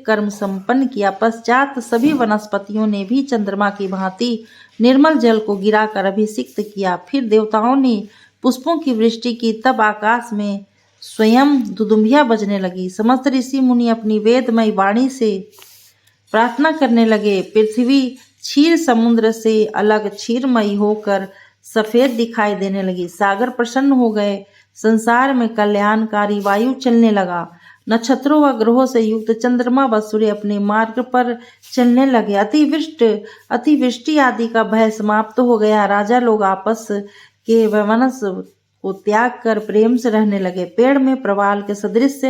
कर्म संपन्न किया। पश्चात सभी वनस्पतियों ने भी चंद्रमा की भांति निर्मल जल को गिराकर अभिषिक्त किया। फिर देवताओं ने पुष्पों की वृष्टि की, तब आकाश में स्वयं दुदुम्बियां बजने लगी। समस्त ऋषि मुनि अपनी वेदमयी वाणी से प्रार्थना करने लगे। पृथ्वी क्षीर समुद्र से अलग क्षीरमयी होकर सफेद दिखाई देने लगी। सागर प्रसन्न हो गए। संसार में कल्याणकारी वायु चलने लगा। नक्षत्रों व ग्रहों से युक्त चंद्रमा व सूर्य अपने मार्ग पर चलने लगे। अतिवृष्टि आदि का भय समाप्त हो गया। राजा लोग आपस के वनस को त्याग कर प्रेम से रहने लगे। पेड़ में प्रवाल के सदृश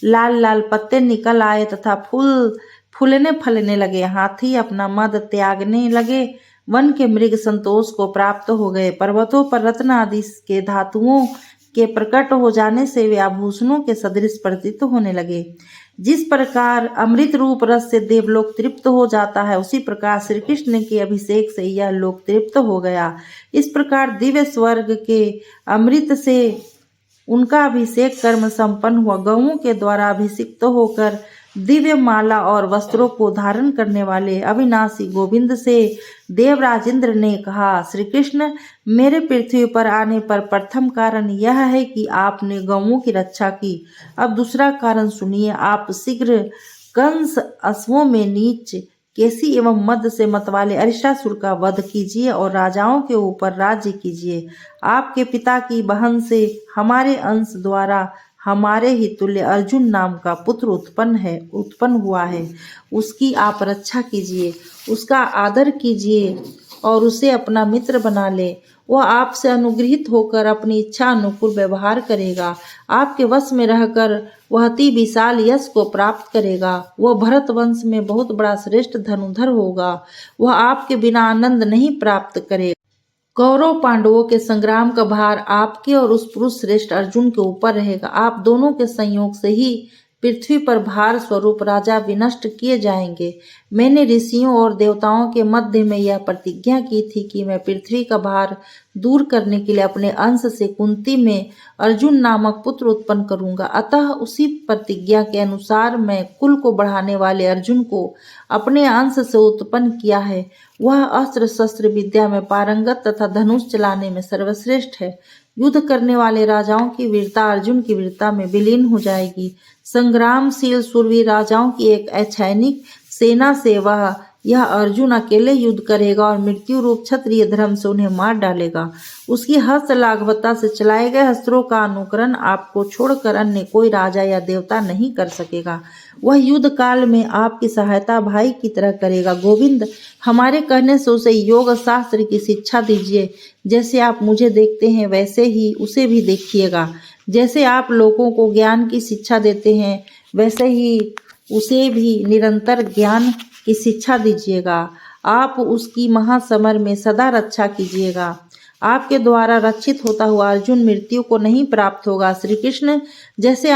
लाल लाल पत्ते निकल आए तथा फूलने फलने लगे। हाथी अपना मद त्यागने लगे। वन के मृग संतोष को प्राप्त हो गए। पर्वतों पर रत्न आदि के धातुओं के प्रकट हो जाने से वे आभूषणों के सदृश प्रतीत होने लगे। जिस प्रकार अमृत रूप रस से देवलोक तृप्त हो जाता है, उसी प्रकार श्री कृष्ण के अभिषेक से यह लोक तृप्त हो गया। इस प्रकार दिव्य स्वर्ग के अमृत से उनका अभिषेक कर्म संपन्न हुआ। गौओं के द्वारा अभिषिक्त होकर दिव्य माला और वस्त्रों को धारण करने वाले अविनाशी गोविंद से देवराज इंद्र ने कहा, श्री कृष्ण, मेरे पृथ्वी पर आने पर प्रथम कारण यह है कि आपने गौओं की रक्षा की। अब दूसरा कारण सुनिए। आप शीघ्र कंस, अश्वों में नीच, केसी एवं मद से मतवाले अरिष्टासुर का वध कीजिए और राजाओं के ऊपर राज्य कीजिए। आपके पिता की बहन से हमारे अंश द्वारा हमारे ही तुल्य अर्जुन नाम का पुत्र उत्पन्न हुआ है। उसकी आप रक्षा कीजिए, उसका आदर कीजिए और उसे अपना मित्र बना ले। वह आपसे अनुग्रहित होकर अपनी इच्छा अनुकूल व्यवहार करेगा। आपके वश में रहकर वह अति विशाल यश को प्राप्त करेगा। वह भरत वंश में बहुत बड़ा श्रेष्ठ धनुधर होगा। वह आपके बिना आनंद नहीं प्राप्त करेगा। कौरव पांडवों के संग्राम का भार आपके और उस पुरुष श्रेष्ठ अर्जुन के ऊपर रहेगा। आप दोनों के संयोग से ही पृथ्वी पर भार स्वरूप राजा विनष्ट किए जाएंगे। मैंने ऋषियों और देवताओं के मध्य में यह प्रतिज्ञा की थी कि मैं पृथ्वी का भार दूर करने के लिए अपने अंश से कुंती में अर्जुन नामक पुत्र उत्पन्न करूंगा। अतः उसी प्रतिज्ञा के अनुसार मैं कुल को बढ़ाने वाले अर्जुन को अपने अंश से उत्पन्न किया है। वह अस्त्र शस्त्र विद्या में पारंगत तथा धनुष चलाने में सर्वश्रेष्ठ है। युद्ध करने वाले राजाओं की वीरता अर्जुन की वीरता में विलीन हो जाएगी। संग्रामशील सूरवीर राजाओं की एक अछैनिक सेना से यह अर्जुन अकेले युद्ध करेगा और मृत्यु रूप क्षत्रिय धर्म से उन्हें मार डालेगा। उसकी हस्त लाघवता से चलाए गए अस्त्रों का अनुकरण आपको छोड़कर अन्य कोई राजा या देवता नहीं कर सकेगा। वह युद्ध काल में आपकी सहायता भाई की तरह करेगा। गोविंद, हमारे कहने से उसे योग शास्त्र की शिक्षा दीजिए। जैसे आप मुझे देखते हैं वैसे ही उसे भी देखिएगा। जैसे आप लोगों को ज्ञान की शिक्षा देते हैं वैसे ही उसे भी निरंतर ज्ञान की शिक्षा दीजिएगा। आप उसकी महासमर में सदा रक्षा कीजिएगा। आपके द्वारा रक्षित होता हुआ अर्जुन मृत्यु को नहीं प्राप्त होगा। श्री कृष्ण, जैसे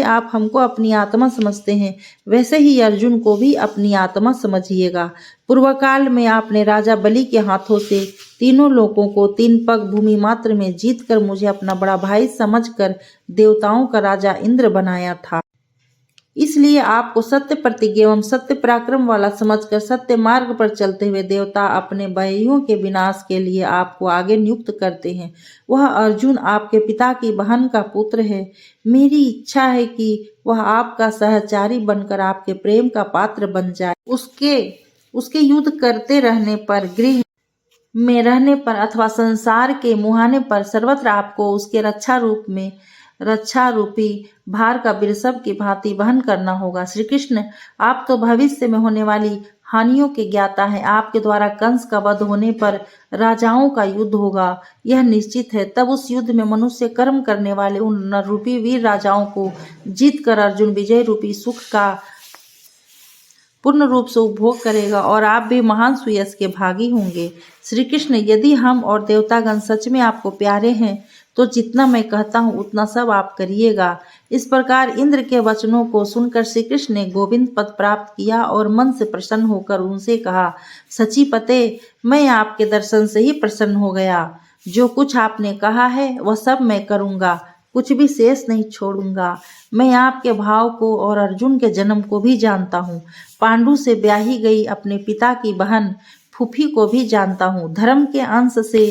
आप हमको अपनी आत्मा समझते हैं वैसे ही अर्जुन को भी अपनी आत्मा समझिएगा। पूर्व काल में आपने राजा बलि के हाथों से तीनों लोगों को 3 पग भूमि मात्र में जीतकर मुझे अपना बड़ा भाई समझकर देवताओं का राजा इंद्र बनाया था। इसलिए आपको सत्य प्रतिज्ञा एवं सत्य पराक्रम वाला समझकर सत्य मार्ग पर चलते हुए देवता अपने भाइयों के विनाश के लिए आपको आगे नियुक्त करते हैं। वह अर्जुन आपके पिता की बहन का पुत्र है। मेरी इच्छा है कि वह आपका सहचारी बनकर आपके प्रेम का पात्र बन जाए। उसके युद्ध करते रहने पर, गृह में रहने पर अथवा संसार के मुहाने पर सर्वत्र आपको उसके रक्षा रूपी भार का वृषभ की भांति वहन करना होगा। श्री कृष्ण, आप तो भविष्य में होने वाली हानियों के ज्ञाता हैं। आपके द्वारा कंस का वध होने पर राजाओं का युद्ध होगा, यह निश्चित है। तब उस युद्ध में मनुष्य कर्म करने वाले उन नर रूपी वीर राजाओं को जीतकर अर्जुन विजय रूपी सुख का पूर्ण रूप से उपभोग करेगा और आप भी महान सुयश के भागी होंगे। श्री कृष्ण, यदि हम और देवतागण सच में आपको प्यारे हैं तो जितना मैं कहता हूँ उतना सब आप करिएगा। इस प्रकार इंद्र के वचनों को सुनकर श्री कृष्ण ने गोविंद पद प्राप्त किया और मन से प्रसन्न होकर उनसे कहा, सचीपते, मैं आपके दर्शन से ही प्रसन्न हो गया। जो कुछ आपने कहा है वह सब मैं करूँगा, कुछ भी शेष नहीं छोड़ूंगा। मैं आपके भाव को और अर्जुन के जन्म को भी जानता हूँ। पांडु से ब्याही गई अपने पिता की बहन फूफी को भी जानता हूँ। धर्म के अंश से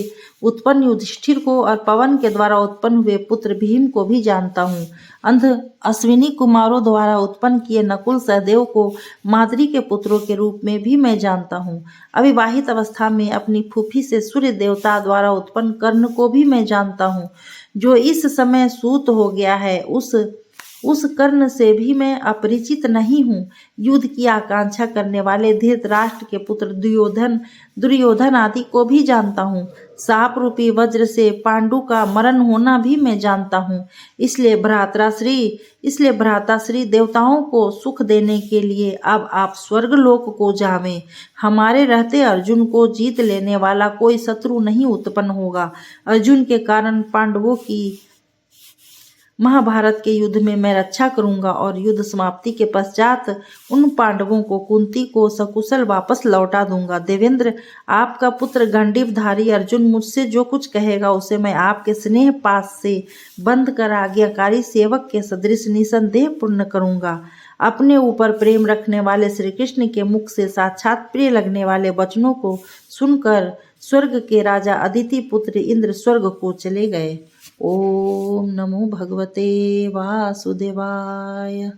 उत्पन्न युधिष्ठिर को और पवन के द्वारा उत्पन्न हुए पुत्र भीम को भी जानता हूँ। अंध अश्विनी कुमारों द्वारा उत्पन्न किए नकुल सहदेव को माद्री के पुत्रों के रूप में भी मैं जानता हूँ। अविवाहित अवस्था में अपनी फूफी से सूर्य देवता द्वारा उत्पन्न कर्ण को भी मैं जानता हूँ। जो इस समय सूत हो गया है उस कर्ण से भी मैं अपरिचित नहीं हूँ। युद्ध की आकांक्षा करने वाले धृतराष्ट्र के पुत्र दुर्योधन आदि को भी जानता हूँ। साप रूपी वज्र से पांडु का मरण होना भी मैं जानता हूँ। इसलिए भ्राताश्री देवताओं को सुख देने के लिए अब आप स्वर्गलोक को जावें। हमारे रहते अर्जुन को जीत लेने वाला कोई शत्रु नहीं उत्पन्न होगा। अर्जुन के कारण पांडवों की महाभारत के युद्ध में मैं रक्षा करूंगा और युद्ध समाप्ति के पश्चात उन पांडवों को कुंती को सकुशल वापस लौटा दूंगा। देवेंद्र, आपका पुत्र गंडीवधारी अर्जुन मुझसे जो कुछ कहेगा उसे मैं आपके स्नेह पास से बंद कर आज्ञाकारी सेवक के सदृश निसंदेह पूर्ण करूंगा। अपने ऊपर प्रेम रखने वाले श्री कृष्ण के मुख से साक्षात प्रिय लगने वाले वचनों को सुनकर स्वर्ग के राजा अदिति पुत्र इंद्र स्वर्ग को चले गए। ओम नमो भगवते वासुदेवाय।